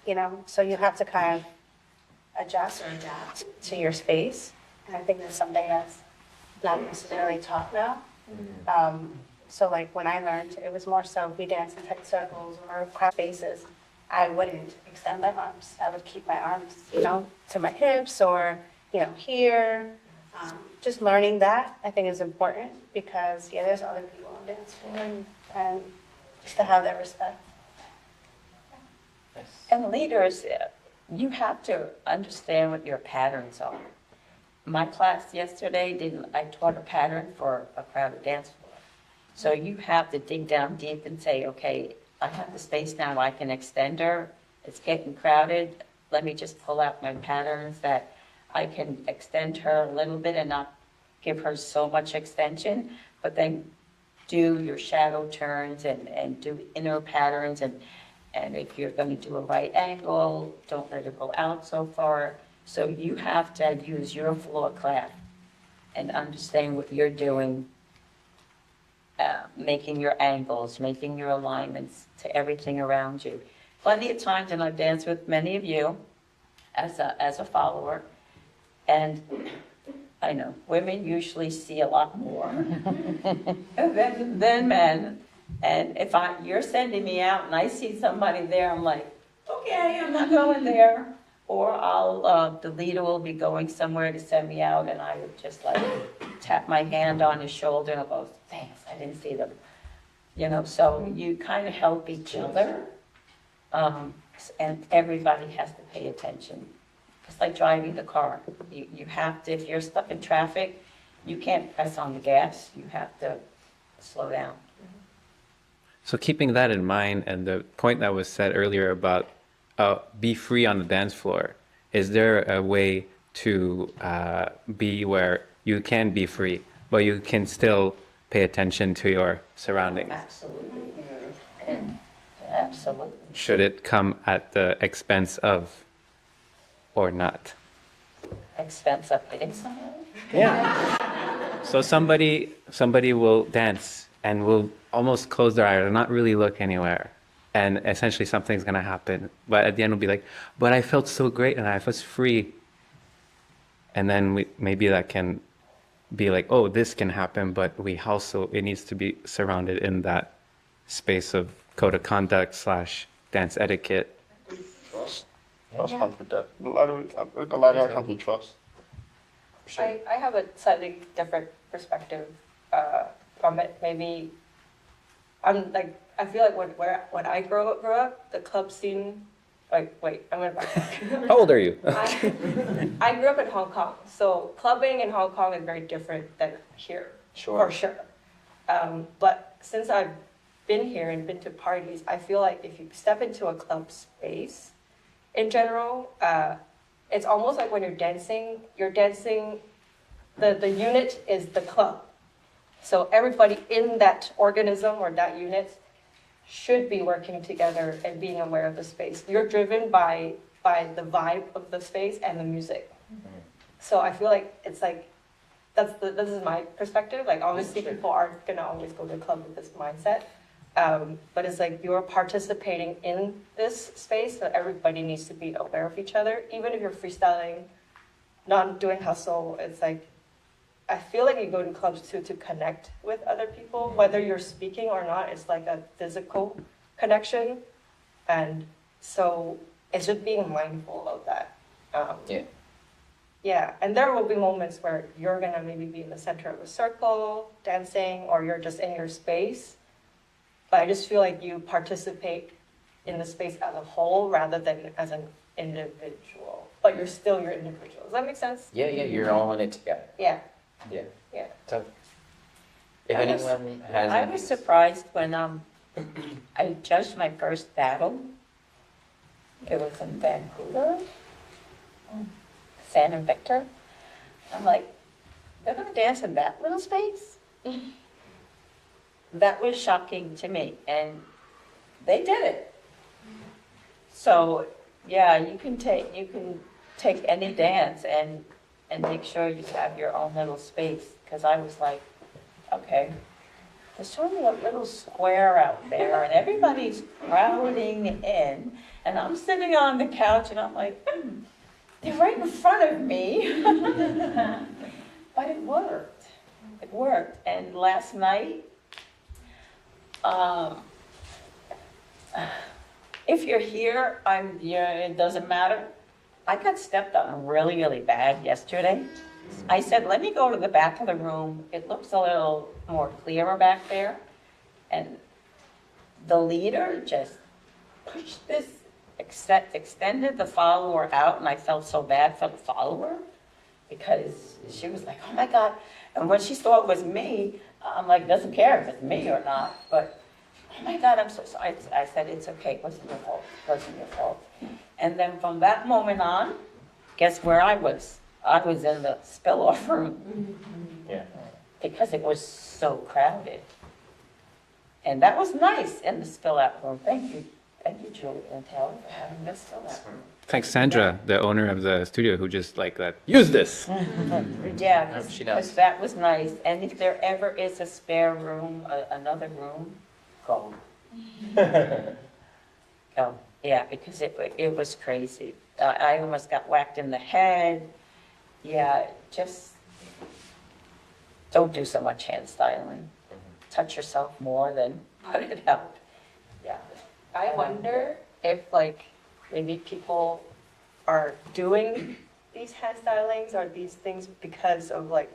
you know? So you have to kind of adjust or adapt to your space. And I think that's something that's not necessarily taught now. So like when I learned, it was more so we dance in tight circles or crowd spaces. I wouldn't extend my arms. I would keep my arms, you know, to my hips or, you know, here. Just learning that I think is important because yeah, there's other people on dance floor and just to have that respect. And leaders, you have to understand what your patterns are. My class yesterday, I taught a pattern for a crowded dance floor. So you have to dig down deep and say, okay, I have the space now, I can extend her. It's getting crowded. Let me just pull out my patterns that I can extend her a little bit and not give her so much extension, but then do your shadow turns and do inner patterns. And if you're going to do a right angle, don't let it go out so far. So you have to use your floor craft and understand what you're doing, making your angles, making your alignments to everything around you. Plenty of times, and I've danced with many of you as a follower, and I know women usually see a lot more than men. And if you're sending me out and I see somebody there, I'm like, okay, I'm not going there. Or the leader will be going somewhere to send me out, and I would just like tap my hand on his shoulder and I'll go, thanks, I didn't see them. You know, so you kind of help each other, and everybody has to pay attention. It's like driving the car. You have to, if you're stuck in traffic, you can't press on the gas. You have to slow down. So keeping that in mind, and the point that was said earlier about be free on the dance floor, is there a way to be where you can be free, but you can still pay attention to your surroundings? Absolutely. Absolutely. Should it come at the expense of, or not? Expense of hitting someone? Yeah. So somebody will dance and will almost close their eyes and not really look anywhere. And essentially something's going to happen. But at the end, we'll be like, but I felt so great and I was free. And then maybe that can be like, oh, this can happen, but it needs to be surrounded in that space of code of conduct / dance etiquette. Trust comes with that. A lot of that comes with trust. I have a slightly different perspective from it. Maybe I feel like when I grew up, the club scene. I'm gonna back up. How old are you? I grew up in Hong Kong, so clubbing in Hong Kong is very different than here, for sure. But since I've been here and been to parties, I feel like if you step into a club space, in general, it's almost like when you're dancing, the unit is the club. So everybody in that organism or that unit should be working together and being aware of the space. You're driven by the vibe of the space and the music. So I feel like it's like, this is my perspective. Like obviously people aren't gonna always go to the club with this mindset. But it's like you're participating in this space, so everybody needs to be aware of each other. Even if you're freestyling, not doing hustle, it's like, I feel like you go to clubs to connect with other people, whether you're speaking or not. It's like a physical connection, and so it's just being mindful of that. Yeah, and there will be moments where you're gonna maybe be in the center of a circle dancing, or you're just in your space. But I just feel like you participate in the space as a whole rather than as an individual. But you're still your individual. Does that make sense? Yeah, you're all in it together. Yeah. Yeah. Yeah. So, if anyone has, I was surprised when I judged my first battle. It was in Vancouver, San and Victor. I'm like, they're gonna dance in that little space? That was shocking to me, and they did it. So yeah, you can take any dance and make sure you have your own little space. Because I was like, okay, there's only a little square out there, and everybody's crowding in, and I'm sitting on the couch, and I'm like, they're right in front of me. But it worked. It worked. And last night, if you're here, it doesn't matter. I got stepped on really, really bad yesterday. I said, let me go to the back of the room. It looks a little more clearer back there. And the leader just pushed this, extended the follower out, and I felt so bad for the follower because she was like, oh my God. And when she saw it was me, I'm like, doesn't care if it's me or not, but oh my God, I'm so sorry. I said, it's okay, it wasn't your fault, it wasn't your fault. And then from that moment on, guess where I was? I was in the spill-off room. Yeah. Because it was so crowded. And that was nice in the spill out room. Thank you, Julie and Taylor, for having this spill out room. Thanks, Sandra, the owner of the studio, who just like that. Use this. Yeah, She does. because that was nice. And if there ever is a spare room, another room, go. Go. Yeah, because it was crazy. I almost got whacked in the head. Yeah, just don't do so much hand styling. Touch yourself more than put it out. Yeah. I wonder if like maybe people are doing these hand stylings or these things because of like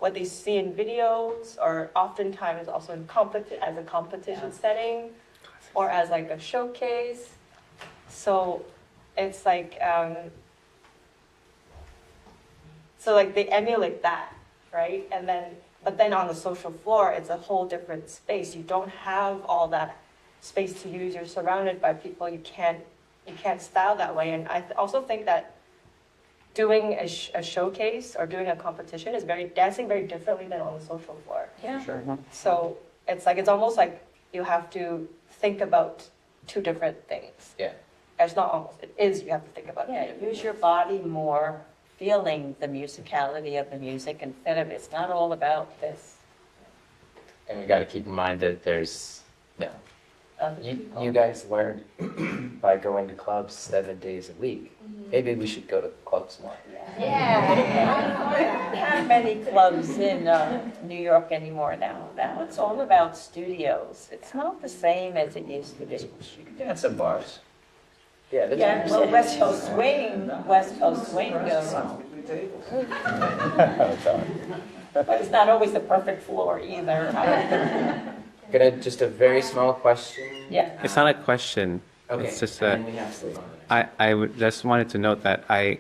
what they see in videos, or oftentimes also in as a competition setting or as like a showcase. So it's like so like they emulate that, right? And then but then on the social floor it's a whole different space. You don't have all that space to use. You're surrounded by people. You can't style that way. And I also think that doing a showcase or doing a competition is dancing very differently than on the social floor. Yeah. Sure. So it's almost like you have to think about two different things. Yeah. It's not almost, it is, you have to think about Yeah, it. use your body more, feeling the musicality of the music instead of it's not all about this. And we got to keep in mind that there's, other you people. guys learned by going to clubs 7 days a week. Maybe we should go to clubs more. Yeah. We don't have many clubs in New York anymore now. Now it's all about studios. It's not the same as it used to be. You can dance in bars. Yeah, that's Yeah, well, West Coast Swing goes. But it's not always the perfect floor either. Just a very small question. Yeah. It's not a question. Okay. It's just and that then we have to move on. just wanted to note that I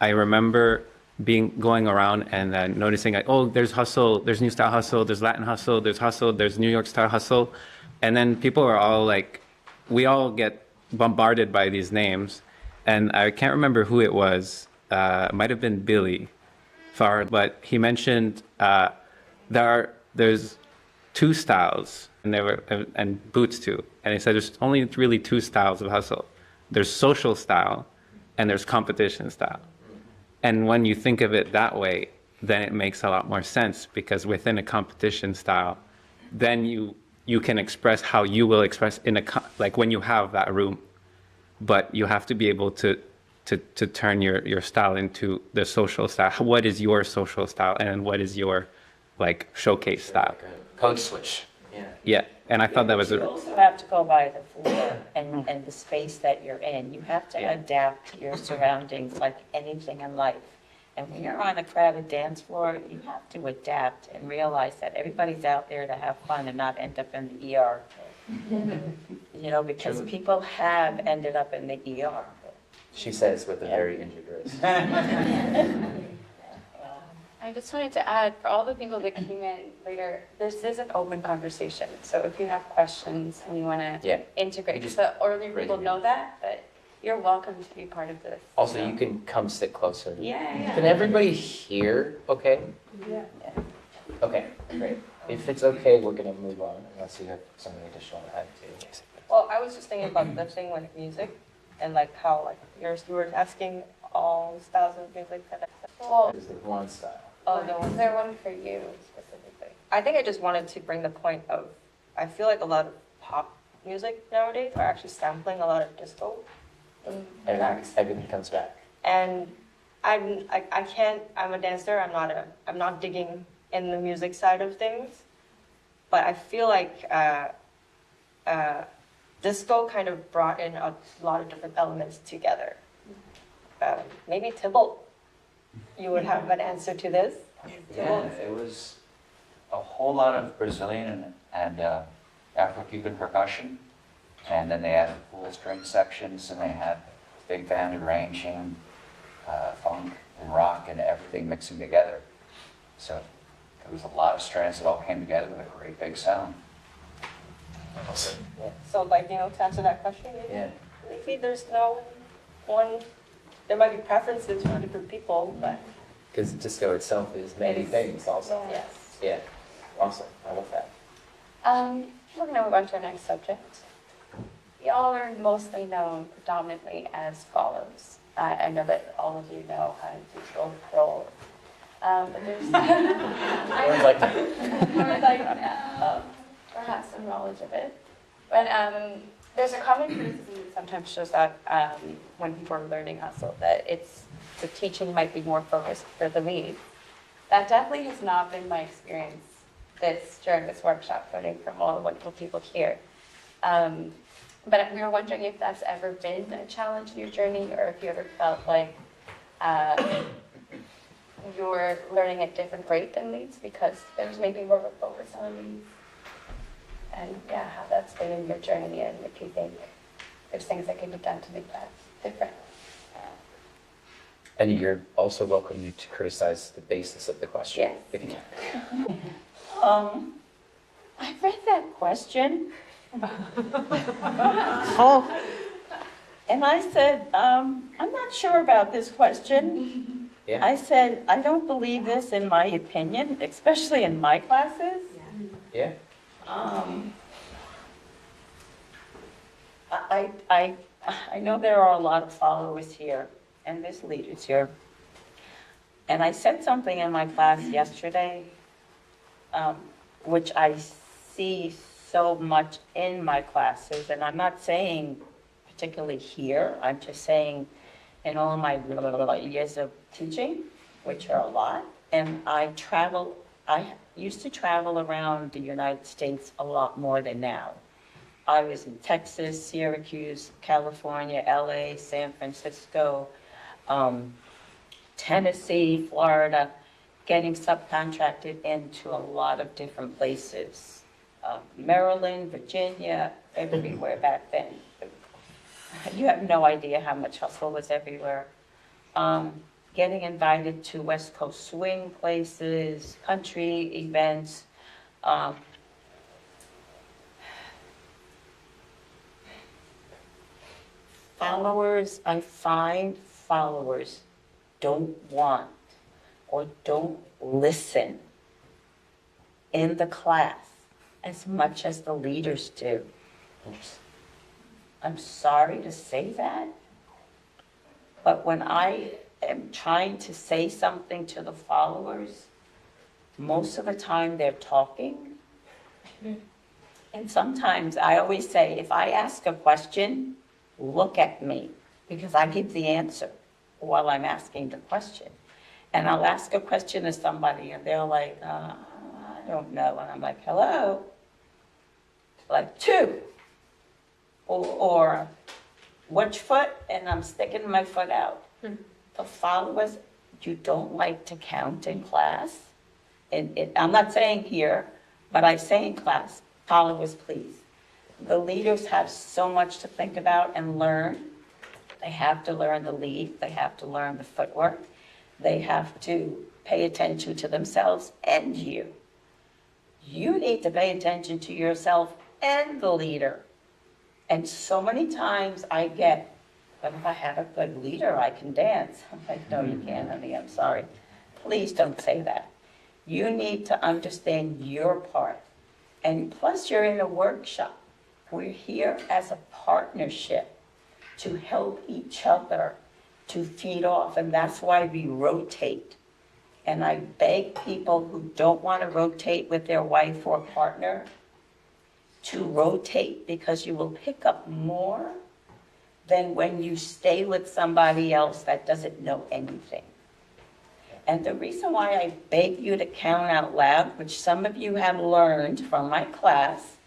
remember going around and noticing like, oh, there's hustle, there's new style hustle, there's Latin hustle, there's New York style hustle, and then people are all like, we all get bombarded by these names, and I can't remember who it was. It might have been Billy Farr, but he mentioned there's two styles, and Boots too, and he said there's only really two styles of hustle. There's social style, and there's competition style. And when you think of it that way, then it makes a lot more sense, because within a competition style, then you can express how you will express like when you have that room. But you have to be able to turn your style into the social style. What is your social style, and what is your like showcase style? Like a code switch. Yeah. Yeah, and I thought that was You also have to go by the floor and the space that you're in. You have to adapt to your surroundings like anything in life. And when you're on a crowded dance floor, you have to adapt and realize that everybody's out there to have fun and not end up in the ER. Because people have ended up in the ER. She says with a very injured wrist. I just wanted to add, for all the people that came in later, this is an open conversation. So if you have questions and you want to integrate, You just so earlier raise people your know that, but you're welcome to be part of this. Also, you can come sit closer. Yeah. Can everybody hear okay? Yeah. Okay, great. If it's okay, we're going to move on unless you have something additional to add to. Well, I was just thinking about the thing with music and like how like you were asking all styles of music that Well, There's the one style. is there one for you specifically? I think I just wanted to bring the point of, I feel like a lot of pop music nowadays are actually sampling a lot of disco. Everything comes back. And I'm a dancer, I'm not digging in the music side of things, but I feel like disco kind of brought in a lot of different elements together. Maybe Tybalt, you would have an answer to this. Yeah, it was a whole lot of Brazilian and Afro-Cuban percussion. And then they had full string sections, and they had big band arranging, funk and rock and everything mixing together. So it was a lot of strands that all came together with a great big sound. So like, to answer that question, maybe there's no one, there might be preferences for different people, but Because disco itself is many things also. yes. Yeah, awesome. I love that. We're going to move on to our next subject. Y'all are mostly known predominantly as follows. I know that all of you know how to do both roles. But there's Everyone's like, or have some knowledge of it. But there's a common criticism that sometimes shows up when people are learning hustle, that the teaching might be more focused for the lead. That definitely has not been my experience during this workshop, learning from all the wonderful people here. But we were wondering if that's ever been a challenge in your journey, or if you ever felt like you're learning at different rate than leads because there's maybe more of a focus on leads. And yeah, how that's been in your journey, and if you think there's things that can be done to make that different. and you're also welcome to criticize the basis of the question. Yes. If you can. I read that question. Oh, And I said, I'm not sure about this question. Yeah. I said, I don't believe this in my opinion, especially in my classes. Yeah. I know there are a lot of followers here, and there's leaders here. And I said something in my class yesterday, which I see so much in my classes, and I'm not saying particularly here, I'm just saying in all my years of teaching, which are a lot, and I used to travel around the United States a lot more than now. I was in Texas, Syracuse, California, LA, San Francisco, Tennessee, Florida, getting subcontracted into a lot of different places. Maryland, Virginia, everywhere back then. You have no idea how much hustle was everywhere. Getting invited to West Coast swing places, country events. I find followers don't want or don't listen in the class as much as the leaders do. I'm sorry to say that, but when I am trying to say something to the followers, most of the time they're talking. And sometimes I always say, if I ask a question, look at me, because I give the answer while I'm asking the question. And I'll ask a question to somebody and they're like, I don't know. And I'm like, hello? Like, two. Or which foot? And I'm sticking my foot out. The followers, you don't like to count in class. I'm not saying here, but I say in class, followers, please. The leaders have so much to think about and learn. They have to learn the lead. They have to learn the footwork. They have to pay attention to themselves and you. You need to pay attention to yourself and the leader. And so many times I get, but if I have a good leader, I can dance. I'm like, no, you can't, honey, I'm sorry. Please don't say that. You need to understand your part. And plus, you're in a workshop. We're here as a partnership to help each other to feed off, and that's why we rotate. And I beg people who don't want to rotate with their wife or partner to rotate, because you will pick up more than when you stay with somebody else that doesn't know anything. And the reason why I beg you to count out loud, which some of you have learned from my class,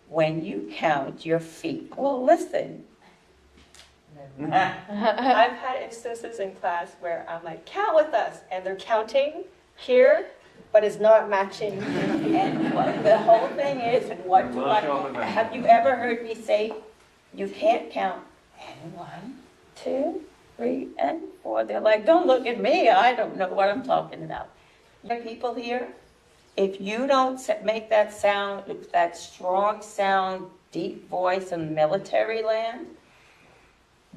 when you count your feet. Well, listen. I've had instances in class where I'm like, count with us, and they're counting here, but it's not matching. And the whole thing is, have you ever heard me say, you can't count, and 1, 2, 3, and 4. They're like, don't look at me, I don't know what I'm talking about. There are people here, if you don't make that sound, that strong sound, deep voice in military land,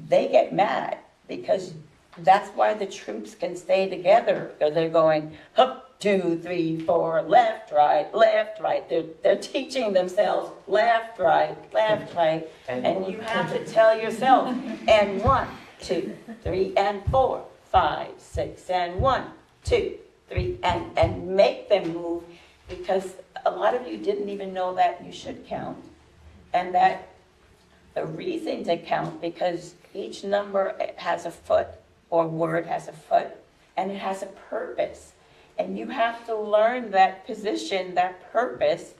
they get mad, because that's why the troops can stay together, because they're going, hup, 2, 3, 4, left, right, left, right. They're teaching themselves left, right, and you have to tell yourself, and 1, 2, 3, and 4, 5, 6, and 1, 2, 3, and make them move, because a lot of you didn't even know that you should count, and that the reason to count, because each number has a foot, or word has a foot, and it has a purpose. And you have to learn that position, that purpose,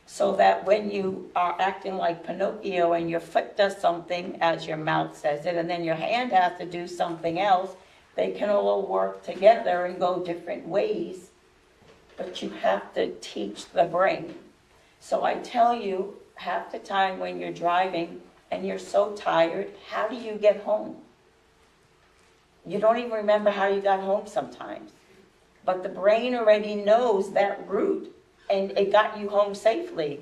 so that when you are acting like Pinocchio and your foot does something as your mouth says it, and then your hand has to do something else, they can all work together and go different ways, but you have to teach the brain. So I tell you, half the time when you're driving and you're so tired, how do you get home? You don't even remember how you got home sometimes. But the brain already knows that route, and it got you home safely.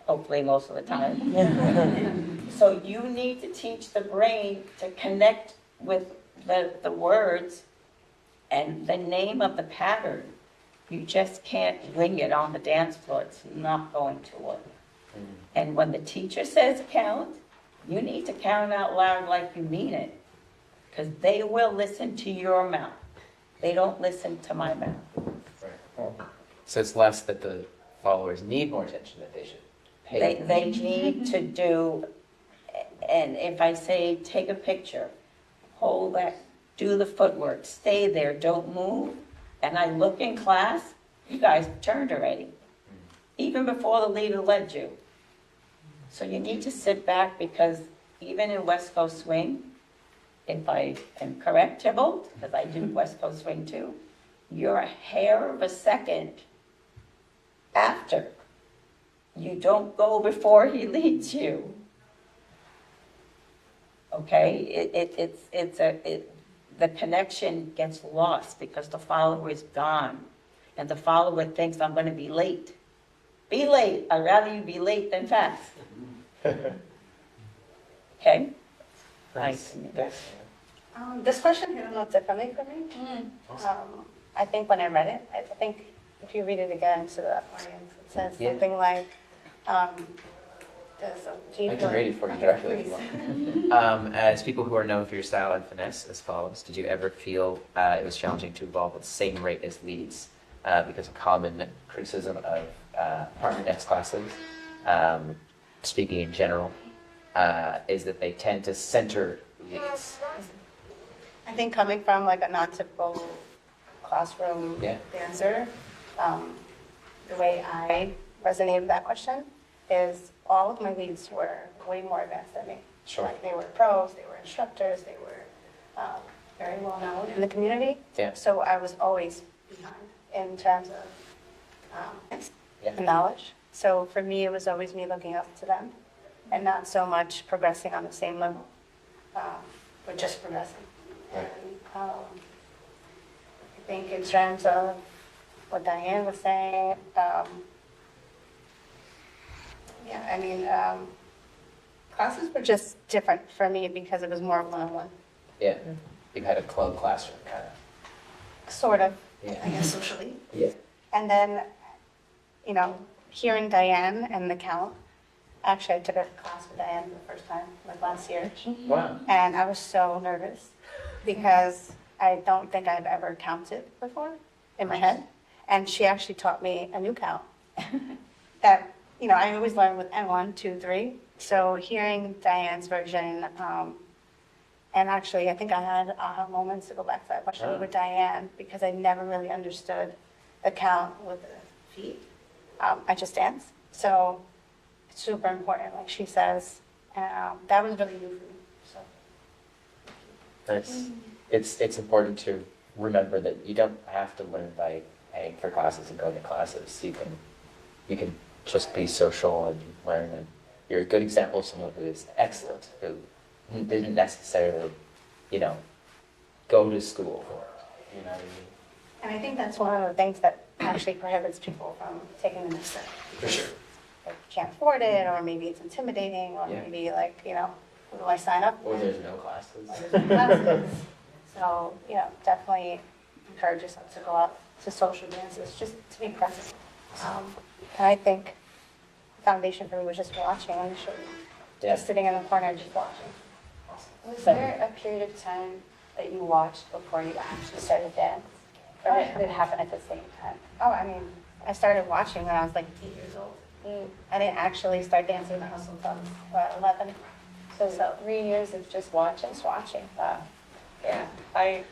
Hopefully most of the time. So you need to teach the brain to connect with the words and the name of the pattern. You just can't wing it on the dance floor. It's not going to work. And when the teacher says count, you need to count out loud like you mean it, because they will listen to your mouth. They don't listen to my mouth. So it's less that the followers need more attention, that they should pay. They need to do, and if I say, take a picture, hold that, do the footwork, stay there, don't move, and I look in class, you guys turned already, even before the leader led you. So you need to sit back, because even in West Coast Swing, if I am correct, Tybalt, because I do West Coast Swing too, you're a hair of a second after. You don't go before he leads you. Okay, the connection gets lost because the follower is gone, and the follower thinks, I'm going to be late. Be late. I'd rather you be late than fast. Okay. Nice. This question hit a little differently for me. I think when I read it, I think if you read it again to the audience, it says something like, I can read it for you directly if you want. As people who are known for your style and finesse as follows, did you ever feel it was challenging to evolve at the same rate as leads? Because a common criticism of partner dance classes, speaking in general, is that they tend to center leads. I think coming from like a non-typical classroom dancer, the way I resonate with that question is all of my leads were way more advanced than me. Sure. Like they were pros, they were instructors, they were very well known in the community. Yeah. So I was always behind in terms of knowledge. So for me, it was always me looking up to them and not so much progressing on the same level, but just progressing. Right. And, I think in terms of what Diane was saying, classes were just different for me because it was more one-on-one, Yeah. You had a club classroom kind of. sort of, Yeah. I guess, socially. Yeah. And then, hearing Diane and the count, actually I took a class with Diane for the first time, like last year. Wow. And I was so nervous because I don't think I've ever counted before in my head. And she actually taught me a new count that, I always learn with N1, 2, 3. So hearing Diane's version, and actually I think I had aha moments to go back to that question with Diane because I never really understood the count with the feet. I just dance. So it's super important, like she says. That was really new for me. So. Nice. It's important to remember that you don't have to learn by paying for classes and going to classes. You can just be social and learn. And you're a good example of someone who is excellent, who didn't necessarily, go to school for it. You know what I mean? And I think that's one of the things that actually prohibits people from taking the next step. For sure. They can't afford it, or maybe it's intimidating, or Yeah. maybe who do I sign up Or with? there's no classes. Or there's no classes. So, definitely encourage yourself to go out to social dances, just to be present. And I think the foundation for me was just watching initially, Yeah. just sitting in the corner, just watching. Was there a period of time that you watched before you actually started dance? Or did it happen at the same time? Oh, I mean, I started watching when I was like 8 years old. I didn't actually start dancing in hustle until about 11. So 3 years of just watching? Just watching. Yeah, I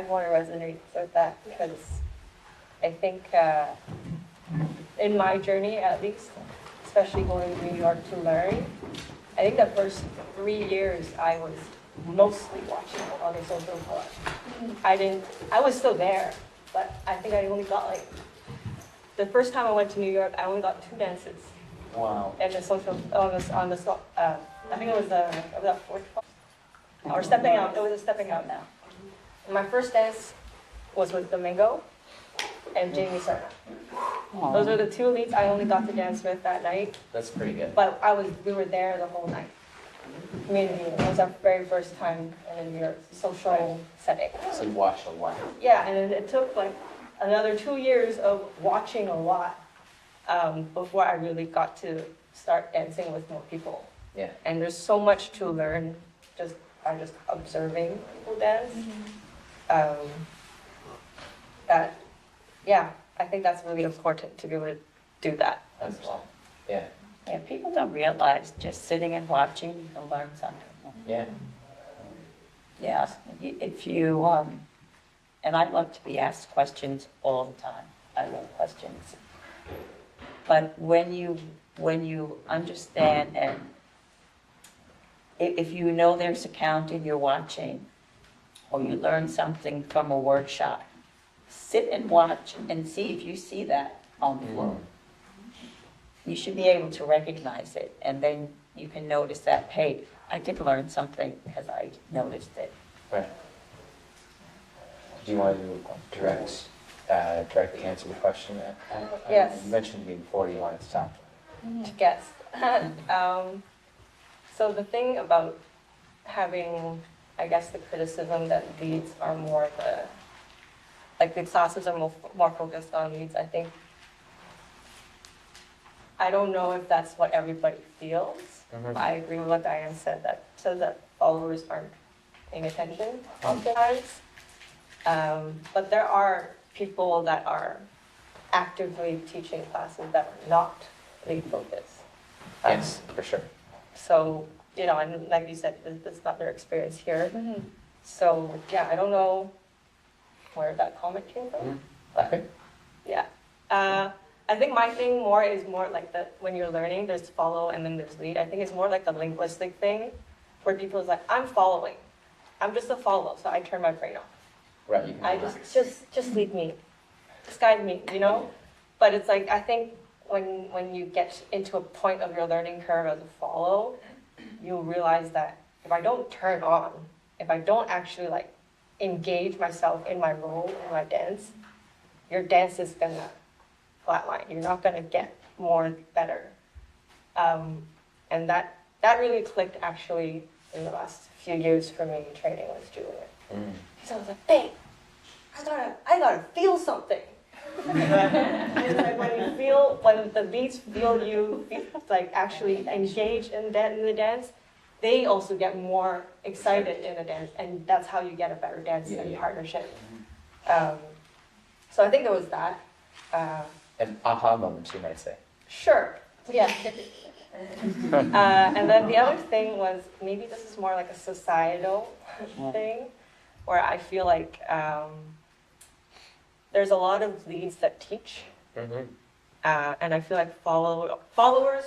want to resonate with that because I think in my journey at least, especially going to New York to learn, I think the first 3 years I was mostly watching on the social club. I was still there, but I think I only got like, the first time I went to New York, I only got 2 dances. Wow. And the social, I think it was the fourth one. Or stepping out, it was a stepping out now. My first dance was with Domingo and Jamie Serna. Those are the 2 leads I only got to dance with that night, That's pretty good. but we were there the whole night. Community, it was our very first time in a New York social setting. So you watched a lot. Yeah, and it took like another 2 years of watching a lot before I really got to start dancing with more people. Yeah. And there's so much to learn just by just observing people dance. That, yeah, I think that's really important to be able to do that as well. Yeah. Yeah, people don't realize just sitting and watching, you can learn something. Yeah. Yeah, if you, and I love to be asked questions all the time. I love questions. But when you understand and if you know there's a count and you're watching, or you learn something from a workshop, sit and watch and see if you see that on the floor. You should be able to recognize it, and then you can notice that, hey, I did learn something because I noticed it. Right. Do you want to directly answer the question? Yes. You mentioned to me before you wanted to stop. Yes. So the thing about having, I guess, the criticism that leads are more the classes are more focused on leads, I think. I don't know if that's what everybody feels. I agree with what Diane said, that followers aren't paying attention oftentimes. But there are people that are actively teaching classes that are not lead focused. Yes, for sure. So, and like you said, that's not their experience here. So, yeah, I don't know where that comment came from. Okay. Yeah. I think my thing is more like that when you're learning, there's follow and then there's lead. I think it's more like the linguistic thing where people is like, I'm following. I'm just a follow, so I turn my brain off. Right. You can I relax. just lead me. Just guide me, But it's like, I think when you get into a point of your learning curve as a follow, you'll realize that if I don't turn on, if I don't actually like engage myself in my role, in my dance, your dance is gonna flatline. You're not gonna get better. And that really clicked actually in the last few years for me training with Juliet. Because I was like, babe, I gotta feel something. And it's like when the beats feel you like actually engage in the dance, they also get more excited in the dance, and that's how you get a better dance and partnership. So I think there was that. An aha moment, you might say. Sure, yeah. And then the other thing was, maybe this is more like a societal thing, where I feel like there's a lot of leads that teach, and I feel like followers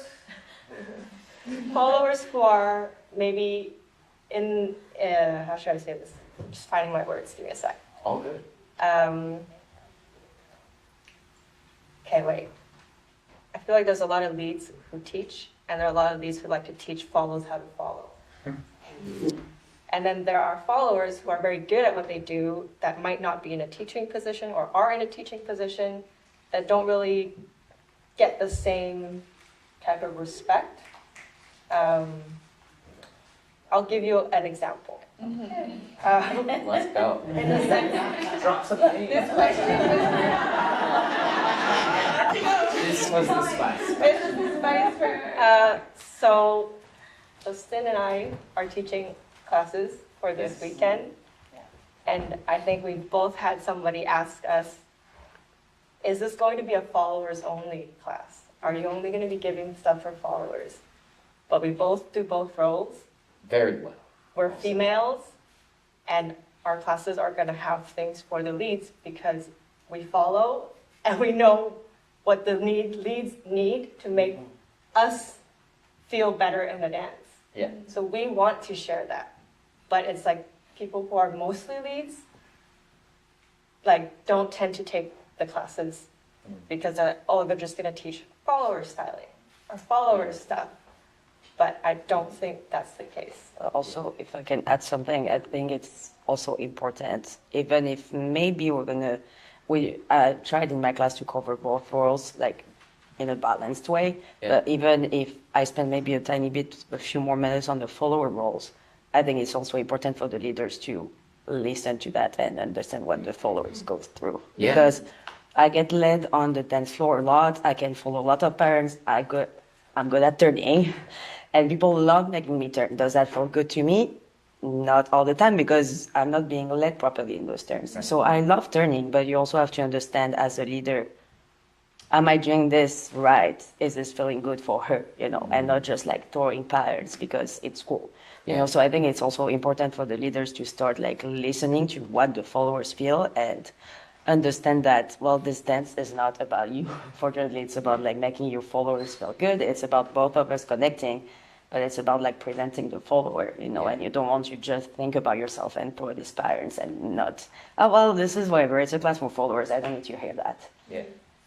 who are maybe in, how should I say this? I'm just finding my words, give me a sec. All good. Okay, wait. I feel like there's a lot of leads who teach, and there are a lot of leads who like to teach follows how to follow. And then there are followers who are very good at what they do that might not be in a teaching position or are in a teaching position that don't really get the same type of respect. I'll give you an example. Let's go. In the sense, Drop some names. This was the spice. So Justin and I are teaching classes for this weekend. And I think we both had somebody ask us, is this going to be a followers only class? Are you only going to be giving stuff for followers? But we both do both roles. Very well. We're females, and our classes are going to have things for the leads because we follow and we know what the leads need to make us feel better in the dance. Yeah. So we want to share that. But it's like people who are mostly leads, like, don't tend to take the classes because they're just going to teach follower styling or follower stuff. But I don't think that's the case. Also, if I can add something, I think it's also important, even if maybe I tried in my class to cover both roles, like in a balanced way. Yeah. But even if I spend maybe a few more minutes on the follower roles, I think it's also important for the leaders to listen to that and understand what the followers go through. Yeah. Because I get led on the dance floor a lot. I can follow a lot of parents. I'm good at turning. And people love making me turn. Does that feel good to me? Not all the time, because I'm not being led properly in those turns. Right. So I love turning, but you also have to understand as a leader, am I doing this right? Is this feeling good for her? And not just like throwing patterns because it's cool. So I think it's also important for the leaders to start like listening to what the followers feel and understand that, well, this dance is not about you. Fortunately, it's about like making your followers feel good. It's about both of us connecting, but it's about like presenting the follower, and you don't want to just think about yourself and throw these patterns and not, oh, well, this is whatever. It's a class for followers. I don't need to hear that. Yeah.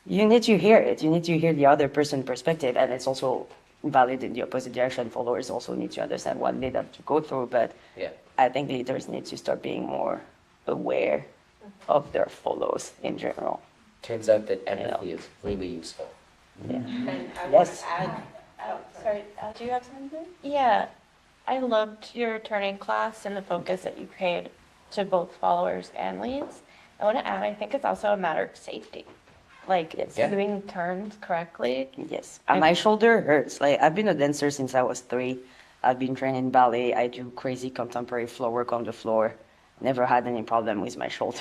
You need to hear it. You need to hear the other person's perspective, and it's also valid in the opposite direction. Followers also need to understand what they have to go through, but Yeah. I think leaders need to start being more aware of their follows in general. Turns out that empathy is really useful. Yeah. And I want Yes. to add, Sorry, do you have something? Yeah, I loved your turning class and the focus that you paid to both followers and leads. I want to add, I think it's also a matter of safety. Like, it's Yeah. doing turns correctly. Yes. And my shoulder hurts. Like, I've been a dancer since I was 3. I've been trained in ballet. I do crazy contemporary floor work on the floor. Never had any problem with my shoulder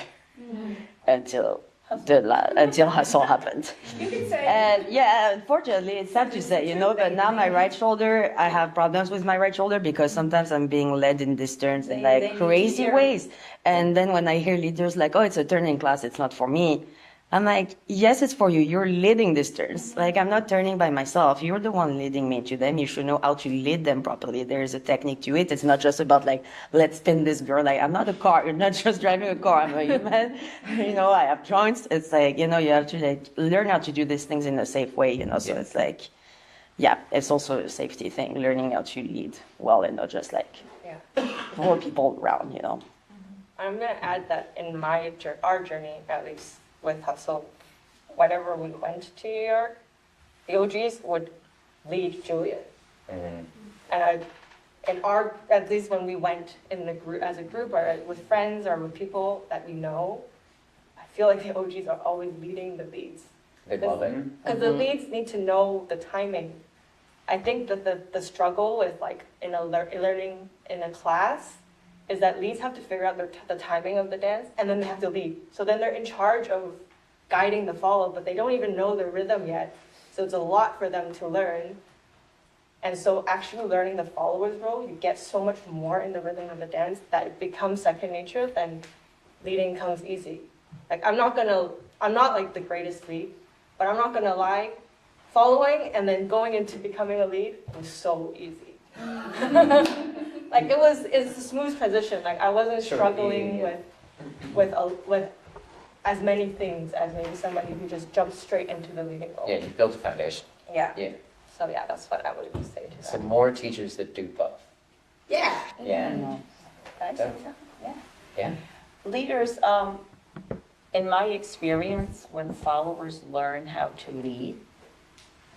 until hustle happened. And yeah, unfortunately, it's sad to say, but now my right shoulder, I have problems with my right shoulder because sometimes I'm being led in these turns in like crazy ways. And then when I hear leaders like, oh, it's a turning class, it's not for me. I'm like, yes, it's for you. You're leading these turns. Like, I'm not turning by myself. You're the one leading me to them. You should know how to lead them properly. There is a technique to it. It's not just about like, let's spin this girl. Like, I'm not a car. You're not just driving a car. I'm a human. I have joints. It's like, you have to like learn how to do these things in a safe way, So it's like, yeah, it's also a safety thing, learning how to lead well and not just like throw people around, I'm going to add that in our journey, at least with Hustle, whenever we went to New York, the OGs would lead Julian. And at least when we went in the group, as a group or with friends or with people that we know, I feel like the OGs are always leading the leads. They love it. Because the leads need to know the timing. I think that the struggle with like in a learning in a class is that leads have to figure out the timing of the dance, and then they have to lead. So then they're in charge of guiding the follow, but they don't even know the rhythm yet. So it's a lot for them to learn. And so actually learning the follower's role, you get so much more in the rhythm of the dance that it becomes second nature, then leading comes easy. Like I'm not like the greatest lead, but I'm not gonna lie, following and then going into becoming a lead was so easy. Like it's a smooth transition. Like I wasn't struggling with as many things as maybe somebody who just jumped straight into the leading role. Yeah, you built a foundation. Yeah. Yeah. So yeah, that's what I would say to that. So more teachers that do both. Yeah. Yeah. Mm-hmm. Can I say something? Yeah. Yeah. Leaders, in my experience, when followers learn how to lead,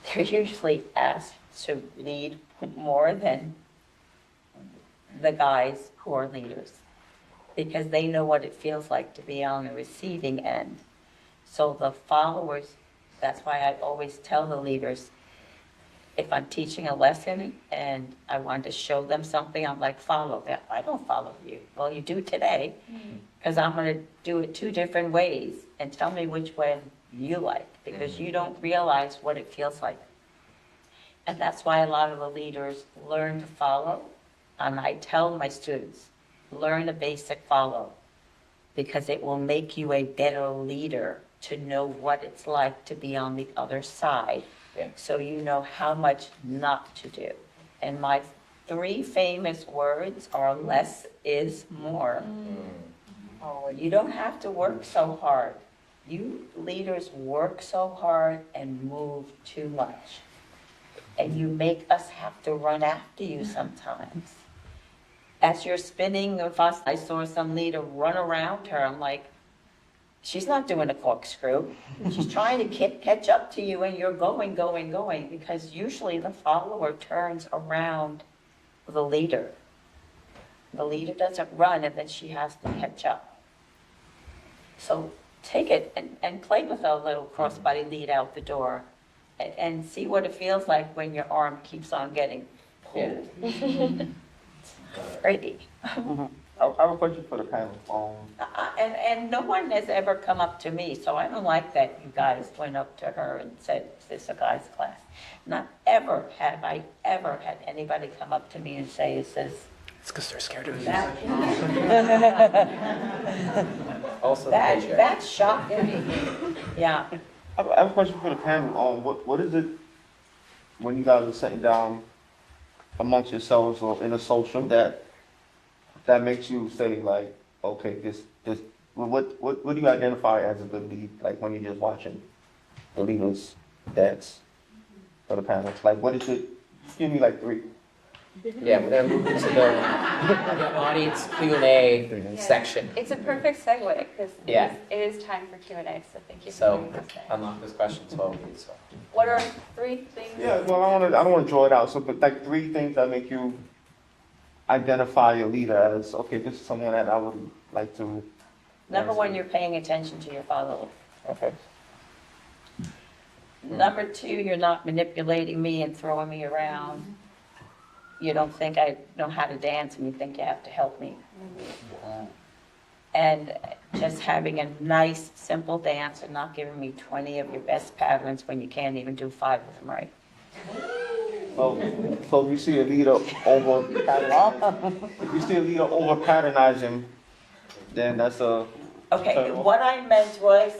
they're usually asked to lead more than the guys who are leaders because they know what it feels like to be on the receiving end. So the followers, that's why I always tell the leaders, if I'm teaching a lesson and I want to show them something, I'm like, follow them. I don't follow you. Well, you do today, because I'm going to do it 2 different ways and tell me which one you like, because you don't realize what it feels like. And that's why a lot of the leaders learn to follow. And I tell my students, learn a basic follow, because it will make you a better leader to know what it's like to be on the other side. Yeah. So you know how much not to do. And my 3 famous words are less is more. Oh, you don't have to work so hard. You leaders work so hard and move too much. And you make us have to run after you sometimes. As you're spinning the bus, I saw some leader run around her. I'm like, she's not doing a corkscrew. She's trying to catch up to you, and you're going, because usually the follower turns around the leader. The leader doesn't run, and then she has to catch up. So take it and play with a little crossbody lead out the door and see what it feels like when your arm keeps on getting pulled. Pretty. I have a question for the panel. And no one has ever come up to me, so I don't like that you guys went up to her and said, is this a guy's class? Not ever have I ever had anybody come up to me and say, is this... It's because they're scared of you. Also the picture. That's shocking me. Yeah. I have a question for the panel. What is it when you guys are sitting down amongst yourselves or in a social that makes you say like, okay, what do you identify as a good lead? Like when you're just watching the leaders dance for the panel, like what is it? Just give me like 3. Yeah, we're gonna move into the audience Q&A section. It's a perfect segue because Yeah. it is time for Q&A, so thank you for So doing this. unlock those questions while we so. What are 3 things? Yeah, well, I don't want to draw it out. So, but like 3 things that make you identify your leader as, okay, this is someone that I would like to. Number 1, you're paying attention to your followers. Okay. Number 2, you're not manipulating me and throwing me around. You don't think I know how to dance and you think you have to help me. And just having a nice, simple dance and not giving me 20 of your best patterns when you can't even do 5 of them right. Well, so if you see a leader over patternizing, then that's a. Okay, what I meant was,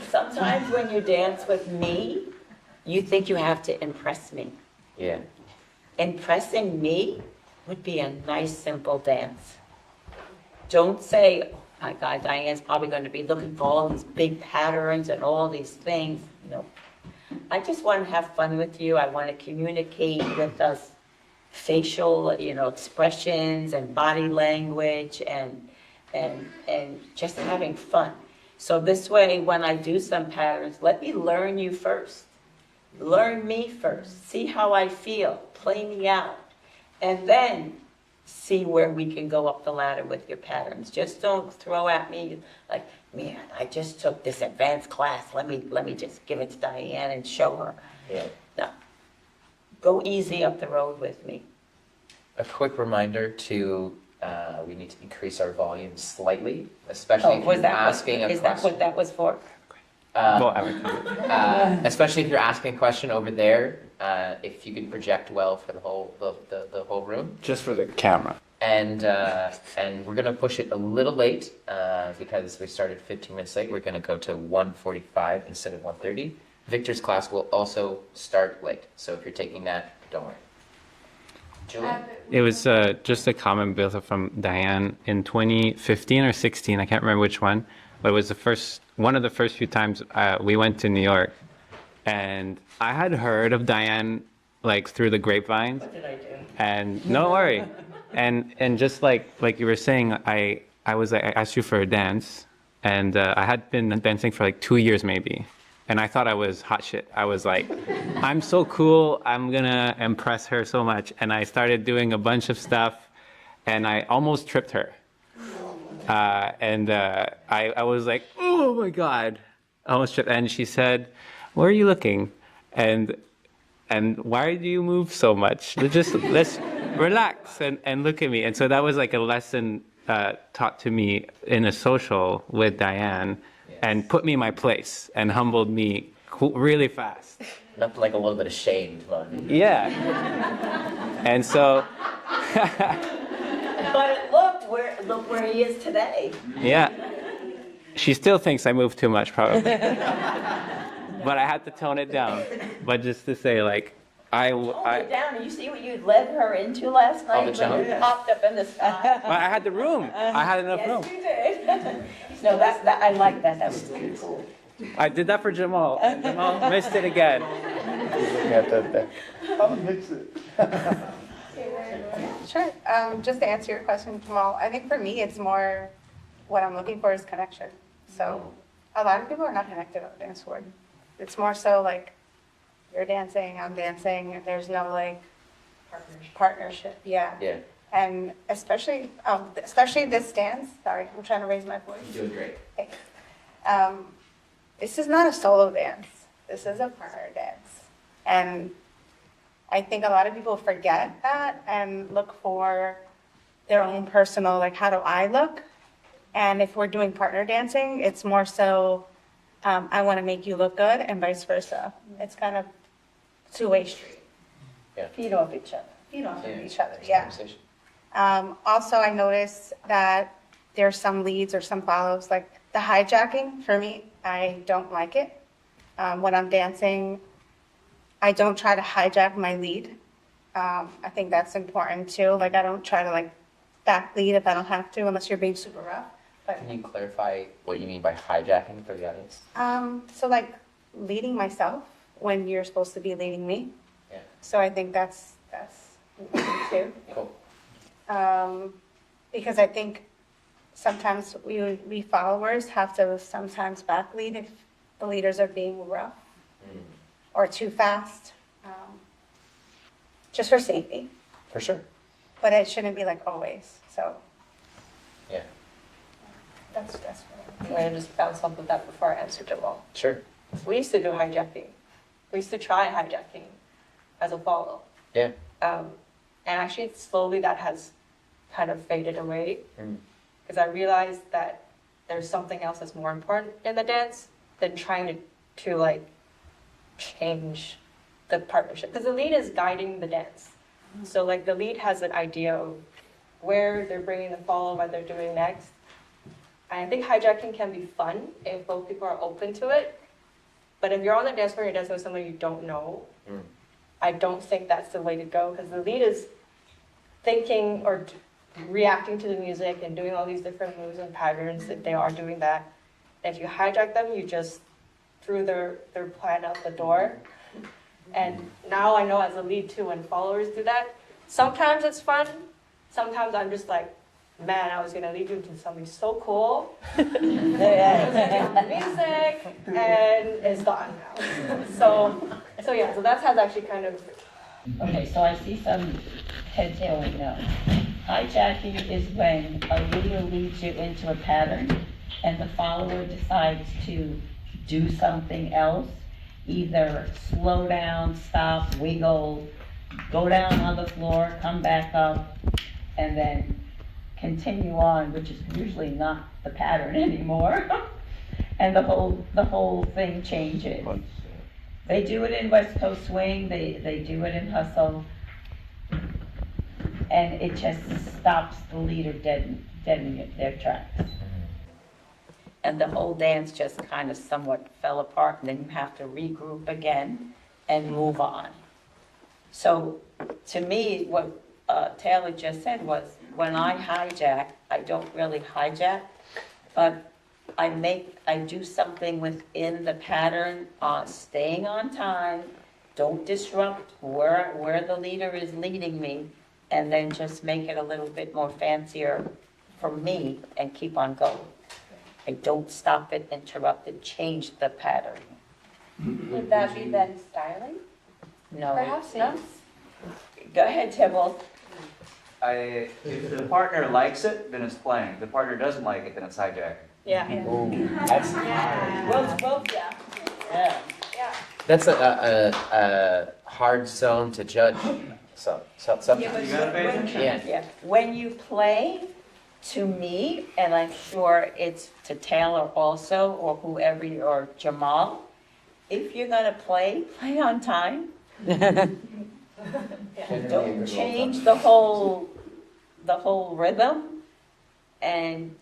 sometimes when you dance with me, you think you have to impress me. Yeah. Impressing me would be a nice, simple dance. Don't say, my God, Diane's probably going to be looking for all these big patterns and all these things. No. I just want to have fun with you. I want to communicate with us facial, expressions and body language and just having fun. So this way, when I do some patterns, let me learn you first. Learn me first. See how I feel. Play me out. And then see where we can go up the ladder with your patterns. Just don't throw at me like, man, I just took this advanced class. Let me just give it to Diane and show her. Yeah. No. Go easy up the road with me. A quick reminder to, we need to increase our volume slightly, especially if you're asking a question. Is that what that was for? Especially if you're asking a question over there, if you can project well for the whole room. Just for the camera. And we're gonna push it a little late because we started 15 minutes late. We're gonna go to 1:45 instead of 1:30. Victor's class will also start late, so if you're taking that, don't worry. Julie? It was just a comment built up from Diane in 2015 or 16. I can't remember which one, but it was one of the first few times we went to New York, and I had heard of Diane like through the grapevines. What did I do? And no worry, and just like you were saying, I asked you for a dance, and I had been dancing for like 2 years maybe. And I thought I was hot shit. I was like, I'm so cool. I'm going to impress her so much. And I started doing a bunch of stuff. and I almost tripped her. I was like, oh my God, I almost tripped. And she said, where are you looking? And why do you move so much? Let's relax and look at me. And so that was like a lesson taught to me in a social with Diane, and put me in my place and humbled me really fast. Left like a little bit of shame. Yeah. And so, But look where he is today. yeah. She still thinks I move too much, probably. But I had to tone it down. But just to say, like, Hold it down. You see what you led her into last night when you popped up in the sky? I had the room. I had enough room. Yes, you did. No, that I like that. That was really cool. I did that for Jamal. Jamal missed it again. I'll mix it. Sure. Just to answer your question, Jamal, I think for me, it's more what I'm looking for is connection. So a lot of people are not connected on the dance floor. It's more so like you're dancing, I'm dancing, and there's no like partnership. Yeah. Yeah, And especially this dance. Sorry, I'm trying to raise my voice. you're doing great. Okay. This is not a solo dance. This is a partner dance. And I think a lot of people forget that and look for their own personal, like, how do I look? And if we're doing partner dancing, it's more so, I want to make you look good and vice versa. It's kind of two-way street. Feed off each other. Feed off of Yeah. each other, yeah. Conversation. Also, I noticed that there's some leads or some follows, like the hijacking, for me, I don't like it. When I'm dancing, I don't try to hijack my lead. I think that's important too. Like, I don't try to like back lead if I don't have to, unless you're being super rough. But Can you clarify what you mean by hijacking for the audience? so like leading myself when you're supposed to be leading me. Yeah. So I think that's important too. Cool. Because I think sometimes we followers have to sometimes back lead if the leaders are being rough or too fast, just for safety. For sure. But it shouldn't be like always. So Yeah. that's what I'm going to just bounce off of that before I answer Jamal. Sure. We used to do hijacking. We used to try hijacking as a follow. Yeah. And actually, slowly that has kind of faded away Mm. because I realized that there's something else that's more important in the dance than trying to like change the partnership. Because the lead is guiding the dance. So like the lead has an idea of where they're bringing the follow, what they're doing next. And I think hijacking can be fun if both people are open to it. But if you're on the dance floor and you're dancing with someone you don't know, Mm. I don't think that's the way to go because the lead is thinking or reacting to the music and doing all these different moves and patterns that they are doing that. And if you hijack them, you just threw their plan out the door. And now I know as a lead too, when followers do that, sometimes it's fun. Sometimes I'm just like, man, I was gonna lead you to something so cool. Music, and it's gone now. So yeah, so that's how actually kind of. Okay, so I see some head tailing now. Hijacking is when a leader leads you into a pattern and the follower decides to do something else, either slow down, stop, wiggle, go down on the floor, come back up, and then continue on, which is usually not the pattern anymore. And the whole thing changes. They do it in West Coast Swing, they do it in Hustle, and it just stops the leader dead in their tracks. And the whole dance just kind of somewhat fell apart, and then you have to regroup again and move on. So to me, what Taylor just said was, when I hijack, I don't really hijack, but I do something within the pattern, staying on time, don't disrupt where the leader is leading me, and then just make it a little bit more fancier for me and keep on going. I don't stop it, interrupt it, change the pattern. Would that be then styling? No. Perhaps, no? Go ahead, Tibble. If the partner likes it, then it's playing. If the partner doesn't like it, then it's hijacking. Yeah. That's Yeah. Yeah. that's a hard zone to judge. So sometimes. Yeah, but You gotta pay when- attention. Yeah, when you play, to me, and I'm sure it's to Taylor also, or whoever, or Jamal, if you're gonna play, play on time. Don't change the whole rhythm and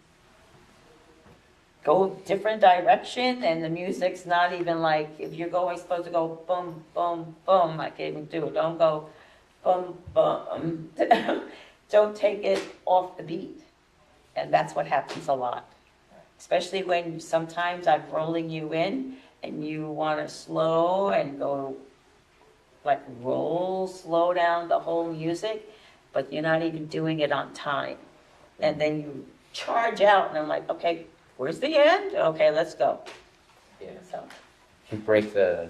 go different direction, and the music's not even like, if you're supposed to go boom, boom, boom, I can't even do it, don't go boom, boom. Don't take it off the beat. And that's what happens a lot. Especially when sometimes I'm rolling you in and you want to slow and go like slow down the whole music, but you're not even doing it on time. And then you charge out and I'm like, okay, where's the end? Okay, let's go. Yeah. So, You break the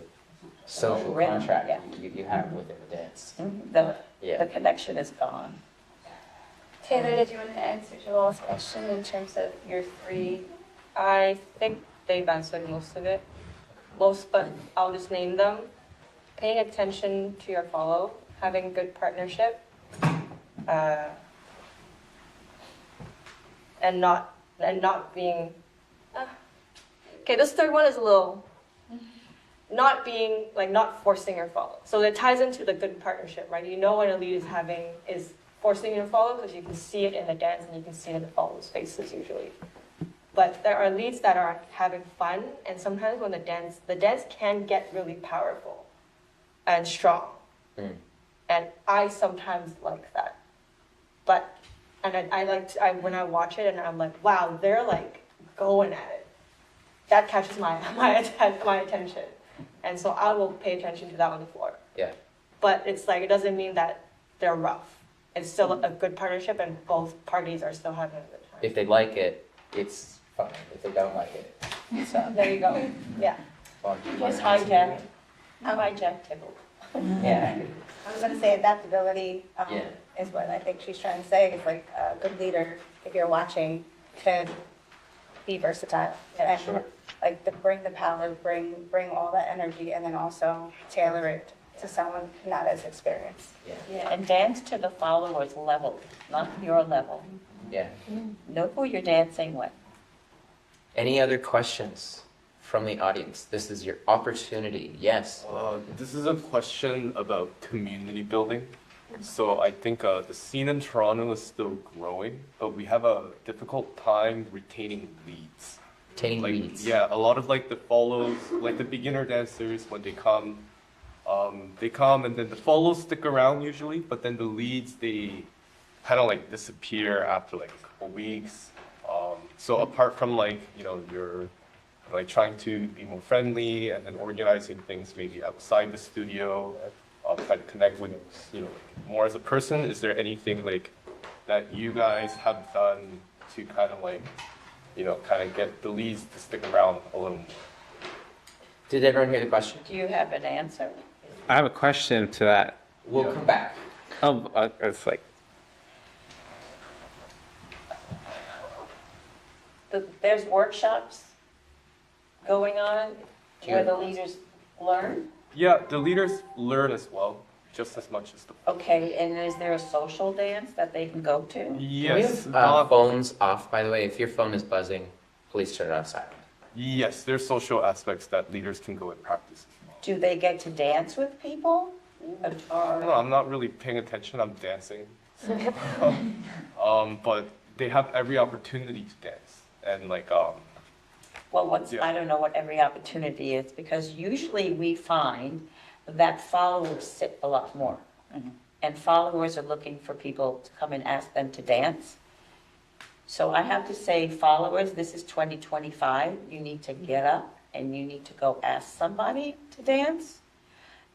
social rhythm, contract yeah. you have within the dance. the Yeah. connection is gone. Taylor, did you want to answer Joel's question in terms of your three? I think they've answered most of it. But I'll just name them. Paying attention to your follow, having good partnership, and not being. Okay, this third one is a little. Not being not forcing your follow. So it ties into the good partnership, right? You know when a lead is forcing your follow because you can see it in the dance and you can see it in the followers' faces usually. But there are leads that are having fun, and sometimes when the dance can get really powerful and strong. Mm. And I sometimes like that. But when I watch it and I'm like, wow, they're like going at it. That catches my attention. And so I will pay attention to that on the floor. Yeah. But it's like, it doesn't mean that they're rough. It's still a good partnership and both parties are still having a good time. If they like it, it's fine. If they don't like it, it's There you go. Yeah. fun. Just hijack. Hijack Tibble. Yeah. I was gonna say adaptability, Yeah. is what I think she's trying to say, is like a good leader, if you're watching, can be versatile. And Sure. like bring the power, bring all that energy, and then also tailor it to someone not as experienced. Yeah, and dance to the followers' level, not your level. Yeah. Know who you're dancing with. Any other questions from the audience? This is your opportunity. Yes. This is a question about community building. So I think the scene in Toronto is still growing, but we have a difficult time retaining leads. Retaining Like, leads. yeah, a lot of like the follows, like the beginner dancers, when they come and then the follows stick around usually, but then the leads, they kind of like disappear after like a couple weeks. So apart from like, you're like trying to be more friendly and then organizing things maybe outside the studio, try to connect with, more as a person, is there anything like that you guys have done to kind of like, kind of get the leads to stick around a little more? Did everyone hear the question? Do you have an answer? I have a question to that. We'll come back. It's like, There's workshops going on where the leaders learn. Yeah, the leaders learn as well, just as much as the. Okay, and is there a social dance that they can go to? Can we Yes, have phones off, by the way? If your phone is buzzing, please turn it off silent. yes, there's social aspects that leaders can go and practice. Do they get to dance with people? I don't know, I'm not really paying attention, I'm dancing. But they have every opportunity to dance. And like, Well, Yeah. I don't know what every opportunity is, because usually we find that followers sit a lot more. And followers are looking for people to come and ask them to dance. So I have to say, followers, this is 2025, you need to get up and you need to go ask somebody to dance.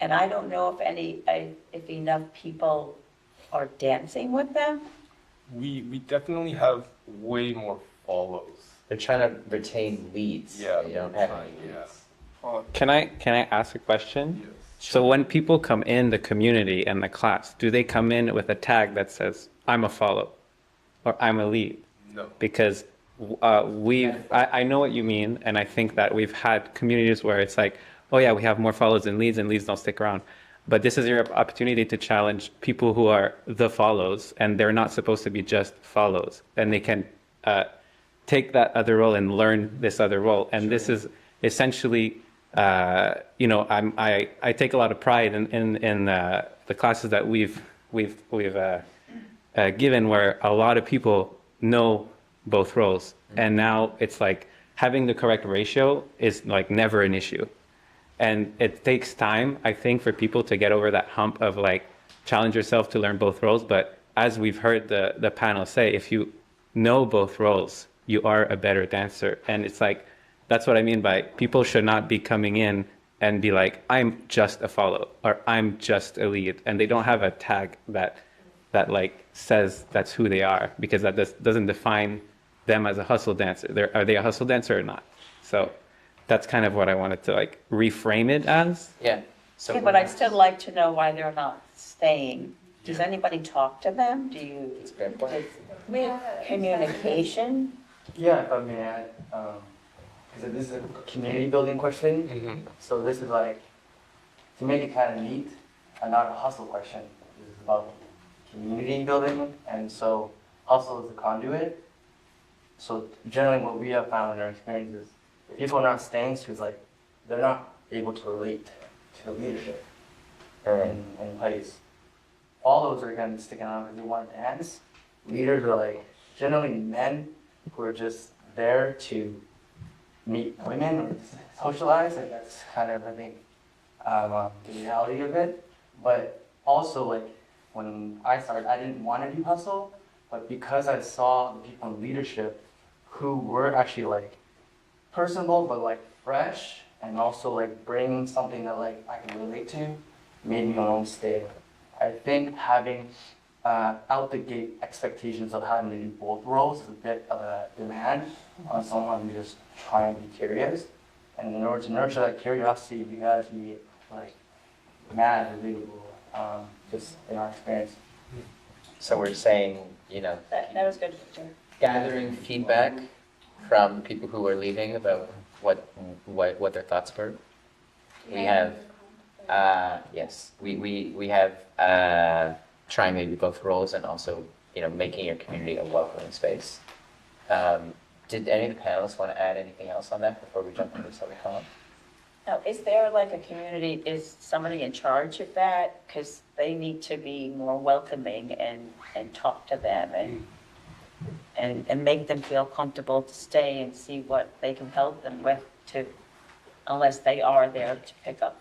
And I don't know if enough people are dancing with them. we definitely have way more follows. They're trying to retain leads. Yeah, They don't have any yeah. leads. can I ask a question? Yes. So when people come in the community and the class, do they come in with a tag that says, I'm a follow or I'm a lead. No. Because I know what you mean, and I think that we've had communities where it's like, oh yeah, we have more follows than leads, and leads don't stick around. But this is your opportunity to challenge people who are the follows, and they're not supposed to be just follows, and they can take that other role and learn this other role. And this is essentially, I take a lot of pride in the classes that we've given, where a lot of people know both roles, and now it's like having the correct ratio is like never an issue. And it takes time, I think, for people to get over that hump of like challenge yourself to learn both roles. But as we've heard the panel say, if you know both roles, you are a better dancer. And it's like, that's what I mean by people should not be coming in and be like, I'm just a follow or I'm just a lead. And they don't have a tag that like says that's who they are, because that doesn't define them as a hustle dancer. Are they a hustle dancer or not? So that's kind of what I wanted to like reframe it as. Yeah. So Okay, but I'd still like to know why they're not staying. Does anybody talk to them? Do you, It's a fair point. communication? Yeah, if I may add, because this is a community building question, so this is like, to make it kind of neat, and not a hustle question. This is about community building, and so hustle is the conduit. So generally what we have found in our experience is, if people are not staying, because like, they're not able to relate to the leadership in place. Follows are again sticking out because they want to dance. Leaders are like, generally men who are just there to meet women or socialize, and that's kind of, I think, the reality of it. But also, like, when I started, I didn't want to do hustle, but because I saw the people in leadership who were actually like personable but like fresh, and also like bring something that like I can relate to, made me want to stay. I think having out the gate expectations of having to do both roles is a bit of a demand on someone who's just trying to be curious. And in order to nurture that curiosity, you gotta be like mad relatable, just in our experience. So we're saying, That was good, Victor. gathering feedback from people who are leaving about what their thoughts were. We have, yes, we have trying maybe both roles, and also, making your community a welcoming space. Did any of the panelists want to add anything else on that before we jump into the second column? Now, is there like a community, is somebody in charge of that? Because they need to be more welcoming and talk to them and make them feel comfortable to stay and see what they can help them with too, unless they are there to pick up.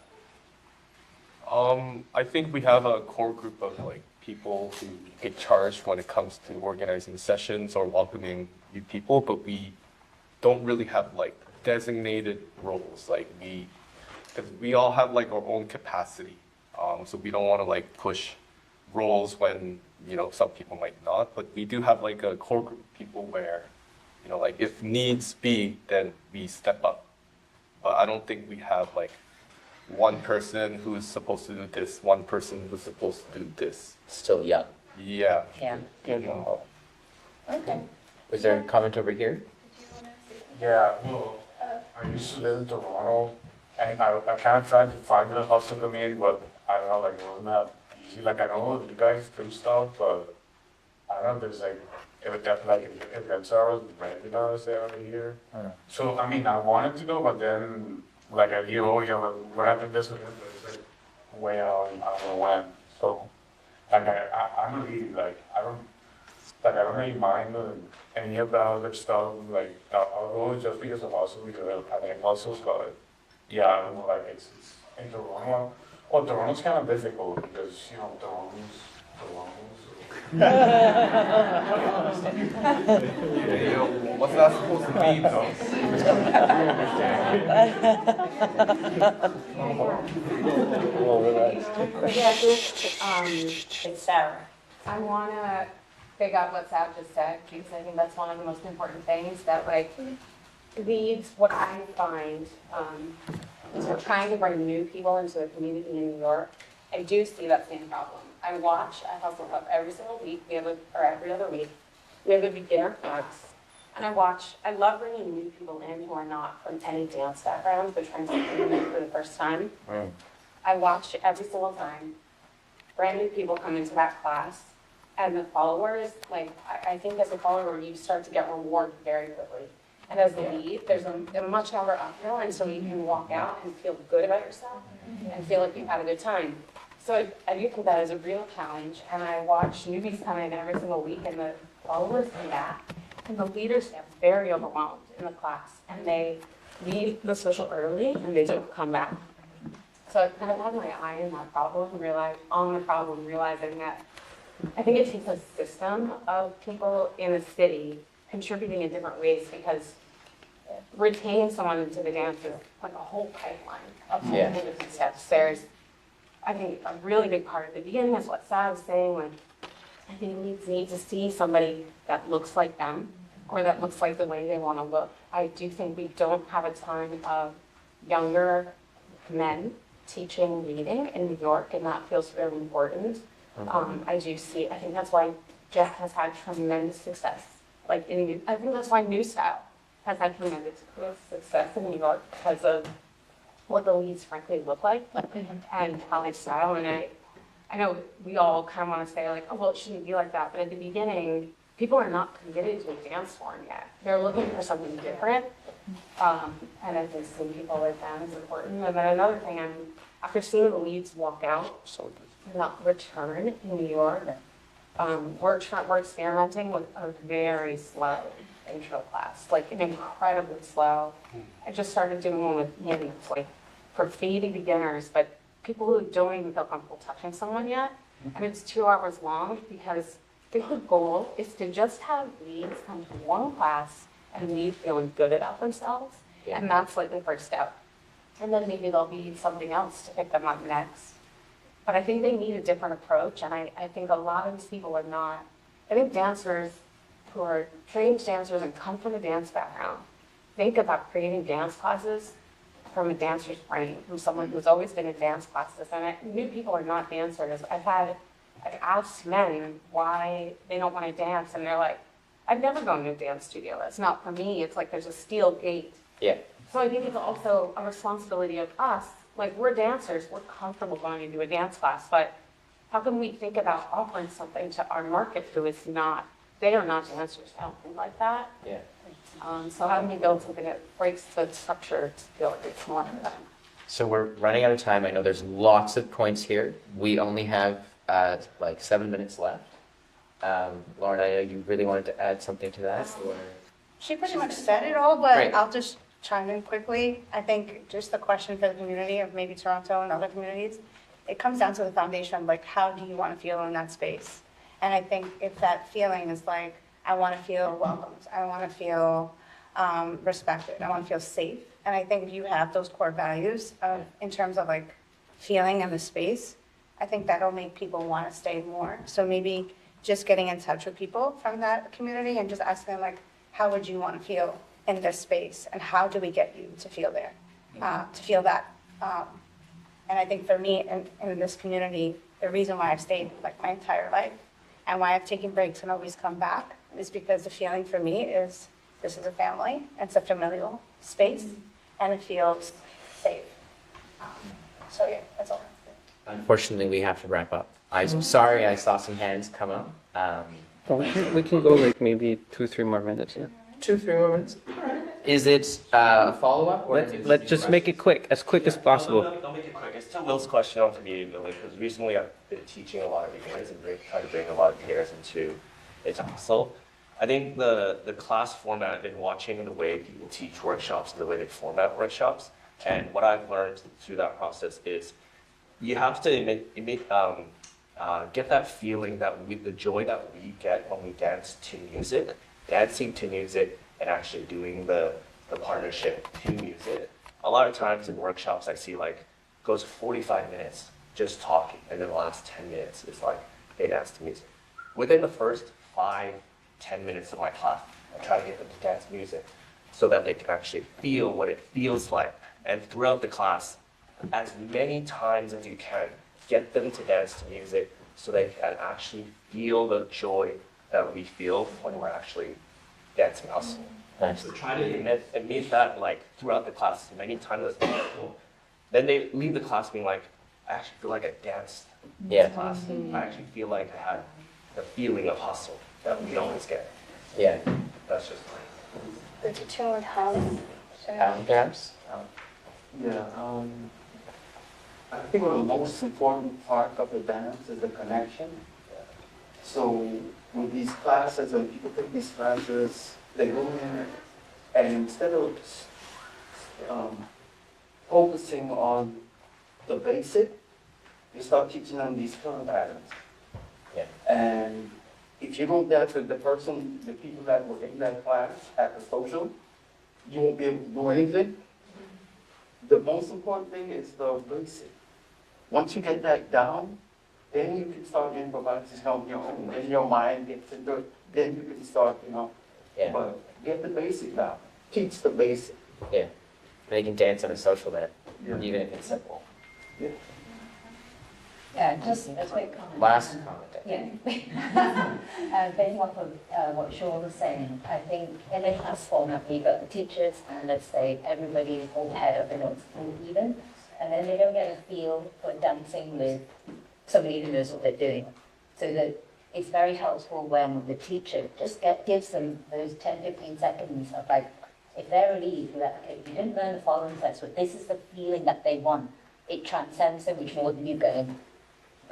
I think we have a core group of like people who get charged when it comes to organizing sessions or welcoming new people, but we don't really have like designated roles. Like because we all have like our own capacity, so we don't want to like push roles when some people might not. But we do have like a core group of people where like if needs be, then we step up. But I don't think we have like one person who's supposed to do this, one person who's supposed to do this. Still young. Yeah. Yeah. Okay. Was there a comment over here? Yeah, well, I used to live in Toronto, and I kind of tried to find a hustle community, but I don't know, like, it wasn't that easy. Like, I know you guys do stuff, but I don't know if there's like, if definitely like events are regular there over here. So, I mean, I wanted to go, but then, like, I hear, oh, yeah, like, what happened this weekend, but it's like way out, and I don't know when. So, like, I'm a lead, like, I don't really mind any of the other stuff, like, I'll go just because of hustle, because I like hustles, but yeah, I don't know, like, it's in Toronto. Well, Toronto's kind of difficult because, Toronto's. What's that supposed to mean, though? It's Sarah. I want to pick up what Sab just said, because I think that's one of the most important things that like leads what I find is we're trying to bring new people into the community in New York. I do see that same problem. I watch at Hustle Club every single week, or every other week. We have a beginner class. And I love bringing new people in who are not from any dance background, but trying something new for the first time. I watch every single time. Brand new people come into that class, and the followers, like, I think as a follower, you start to get rewarded very quickly. And as a lead, there's a much longer uphill, and so you can walk out and feel good about yourself and feel like you've had a good time. So I do think that is a real challenge, and I watch newbies come in every single week, and the followers come back, and the leaders get very overwhelmed in the class, and they leave the social early, and they don't come back. So I kind of had my eye on that problem, realizing that I think it takes a system of people in a city contributing in different ways, because retaining someone into the dance is like a whole pipeline of so many different steps. There's, I think, a really big part at the beginning is what Sad was saying, like, I think we need to see somebody that looks like them, or that looks like the way they want to look. I do think we don't have a ton of younger men teaching reading in New York, and that feels very important. I think that's why Jeff has had tremendous success. I think that's why New Style has had tremendous success in New York, because of what the leads frankly look like and how they style. And I know we all kind of want to say, like, oh, well, it shouldn't be like that. But at the beginning, people are not committed to a dance form yet. They're looking for something different. And I think seeing people like them is important. And then another thing, after seeing the leads walk out, not return in New York, we're experimenting with a very slow intro class, like an incredibly slow. I just started doing one with Yeung, like for fading beginners, but people who don't even feel comfortable touching someone yet. And it's 2 hours long, because I think the goal is to just have leads come to one class and leave feeling good about themselves. And that's like the first step. And then maybe there'll be something else to pick them up next. But I think they need a different approach, and I think a lot of these people are not. I think dancers who are trained dancers and come from a dance background think about creating dance classes from a dancer's brain, from someone who's always been in dance classes. And new people are not dancers. I've asked men why they don't want to dance, and they're like, I've never gone to a dance studio. That's not for me. It's like there's a steel gate. So I think it's also a responsibility of us. Like, we're dancers, we're comfortable going into a dance class, but how can we think about offering something to our market who is not, they are not dancers, I don't think like that. So how can we build something that breaks the structure to feel like it's more for them? So we're running out of time. I know there's lots of points here. We only have like 7 minutes left. Lauren, I know you really wanted to add something to that. Or... She pretty much said it all, but Great. I'll just chime in quickly. I think just the question for the community of maybe Toronto and other communities, it comes down to the foundation, like, how do you want to feel in that space? And I think if that feeling is like, I want to feel welcomed, I want to feel respected, I want to feel safe. And I think if you have those core values in terms of like feeling in the space, I think that'll make people want to stay more. So maybe just getting in touch with people from that community and just asking them, like, how would you want to feel in this space, and how do we get you to feel there, to feel that. And I think for me in this community, the reason why I've stayed like my entire life and why I've taken breaks and always come back is because the feeling for me is this is a family, it's a familial space, and it feels safe. So yeah, that's all. Unfortunately, we have to wrap up. I'm sorry I saw some hands come up. We can go like maybe 2-3 more minutes. 2-3 more minutes. Is it a follow-up? Let's just make it quick as possible. I'll make it quick. It's to Will's question on community building, because recently I've been teaching a lot of beginners and trying to bring a lot of beginners into hustle. I think the class format, I've been watching the way people teach workshops and the way they format workshops. And what I've learned through that process is you have to get that feeling that the joy that we get when we dance to music, dancing to music, and actually doing the partnership to music. A lot of times in workshops I see like goes 45 minutes just talking, and then the last 10 minutes is like they dance to music. Within the first 5-10 minutes of my class, I try to get them to dance music so that they can actually feel what it feels like. And throughout the class, as many times as you can, get them to dance to music so they can actually feel the joy that we feel when we're actually dancing hustle. Nice. So try to admit that like throughout the class many times as possible. Then they leave the class being like, I actually feel like I danced in Yeah. this class. I actually feel like I had the feeling of hustle that we always get. Yeah. That's just The teacher would have. Perhaps? Yeah, I think the most important part of the dance is the connection. So with these classes, when people take these classes, they go in and instead of focusing on the basic, you start teaching them these turn patterns. Yeah. And if you don't get to the people that were in that class at the social, you won't be able to do anything. The most important thing is the basic. Once you get that down, then you can start improvising on your own. Then your mind gets into it. Then you can start, Yeah. but get the basic down. Teach the basic. Yeah. They can dance on a social net, Yeah. even if it's simple. Yeah, just a quick comment. Last comment. I Yeah. think. Based off of what Sean was saying, I think in a class format, we've got the teachers and let's say everybody all head of the notes even, and then they don't get a feel for dancing with somebody who knows what they're doing. So that it's very helpful when the teacher just gives them those 10, 15 seconds of like, if they're a lead, you're like, okay, you didn't learn the following steps, but this is the feeling that they want. It transcends so much more than you going,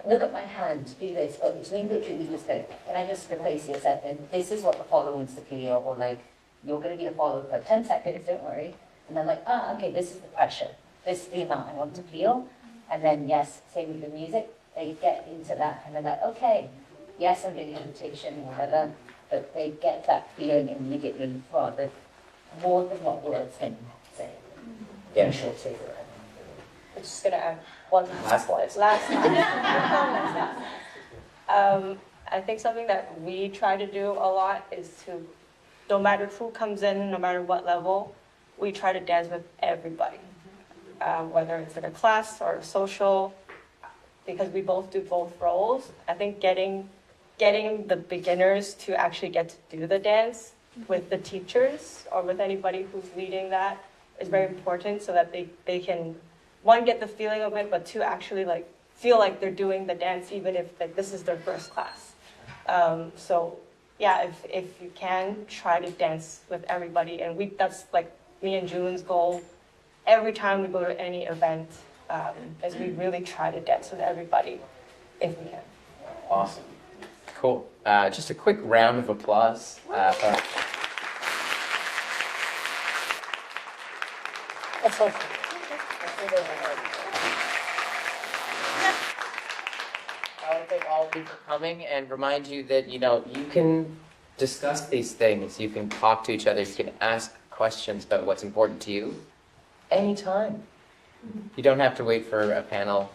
look at my hand, do this. Oh, it's really literally just go, can I just replace you a second? This is what the follower wants to feel, or like, you're going to be a follower for 10 seconds, don't worry. And then like, okay, this is the pressure. This is the amount I want to feel. And then, yes, same with the music, they get into that and they're like, okay, yes, I'm doing meditation or whatever, but they get that feeling immediately rather more than what words can say. Yeah. Short say that. I'm just gonna add one Last slice. I think something that we try to do a lot is to, no matter who comes in, no matter what level, we try to dance with everybody. Whether it's in a class or a social, because we both do both roles. I think getting the beginners to actually get to do the dance with the teachers or with anybody who's leading that is very important so that they can, one, get the feeling of it, but two, actually like feel like they're doing the dance even if like, this is their first class. So yeah, if you can, try to dance with everybody. And that's like me and June's goal every time we go to any event, is we really try to dance with everybody if we can. Awesome. Cool. Just a quick round of applause for I want to thank all of you for coming and remind you that, you can discuss these things, you can talk to each other, you can ask questions about what's important to you anytime. You don't have to wait for a panel.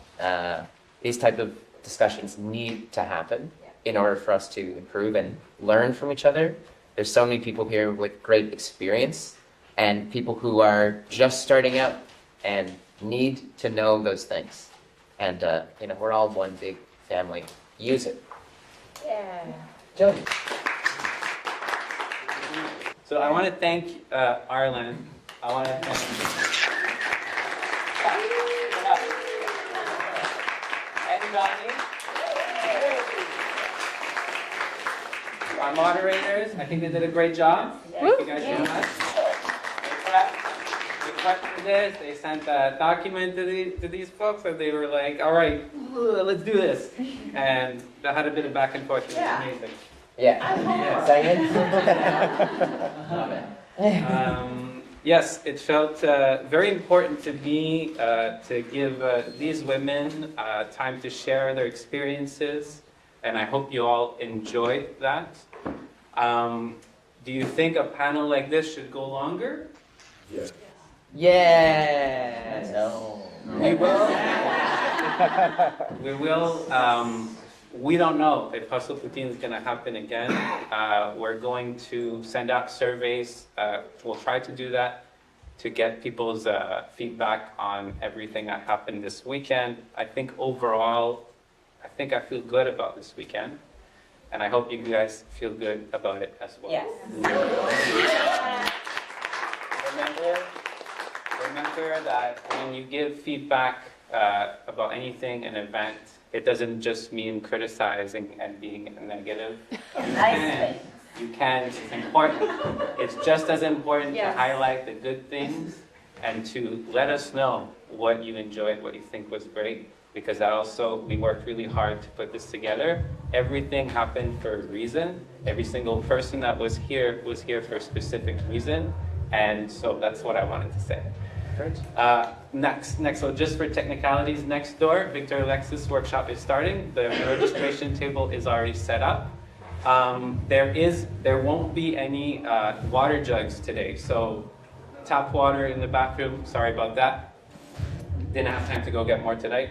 These type of discussions need to happen in order for us to improve and learn from each other. There's so many people here with great experience and people who are just starting out and need to know those things. And, we're all one big family. Use it. Yeah. Jonny. So I want to thank Arlen. I want to thank and Jonny. Our moderators, I think they did a great job. Thank you guys so much. They prepped for this. They sent a document to these folks, and they were like, "All right, let's do this." And they had a bit of back and forth. It was amazing. Yeah. Second. Yes, it felt very important to me to give these women time to share their experiences, and I hope you all enjoyed that. Do you think a panel like this should go longer? Yes. Yeah. No. We will. We will. We don't know if Hustle Poutine is going to happen again. We're going to send out surveys. We'll try to do that to get people's feedback on everything that happened this weekend. I think overall, I think I feel good about this weekend, and I hope you guys feel good about it as well. Yes. Remember that when you give feedback about anything, an event, it doesn't just mean criticizing and being negative. You can, it's important. It's just as important to highlight the good things and to let us know what you enjoyed, what you think was great, because that also, we worked really hard to put this together. Everything happened for a reason. Every single person that was here for a specific reason. And so that's what I wanted to say. Next, so just for technicalities, next door, Victor Alexis workshop is starting. The registration table is already set up. There won't be any water jugs today. So tap water in the bathroom, sorry about that. Didn't have time to go get more tonight.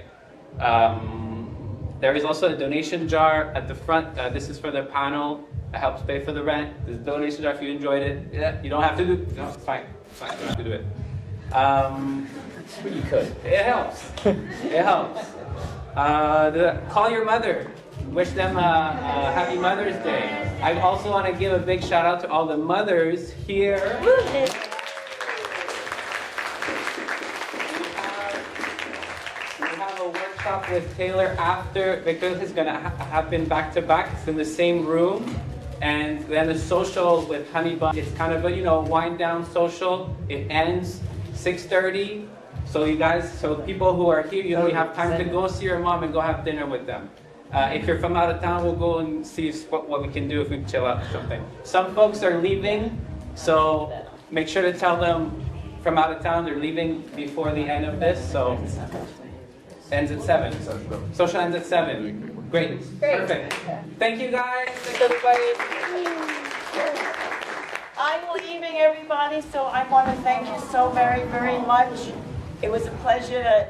There is also a donation jar at the front. This is for the panel. It helps pay for the rent. There's a donation jar if you enjoyed it. Yeah, you don't have to do it. No, it's fine. It's fine. You don't have to do it. You could. It helps. It helps. Call your mother. Wish them a happy Mother's Day. I also want to give a big shout out to all the mothers here. With Taylor after. Victor is going to happen back to back. It's in the same room. And then the social with Honey Bun. It's kind of a, wind down social. It ends 6:30. So you guys, people who are here, you have time to go see your mom and go have dinner with them. If you're from out of town, we'll go and see what we can do if we chill out or something. Some folks are leaving, so make sure to tell them from out of town they're leaving before the end of this. So. Ends at 7. Social ends at 7. Great. Perfect. Thank you guys. Thanks everybody. I'm leaving everybody, so I want to thank you so very, very much. It was a pleasure to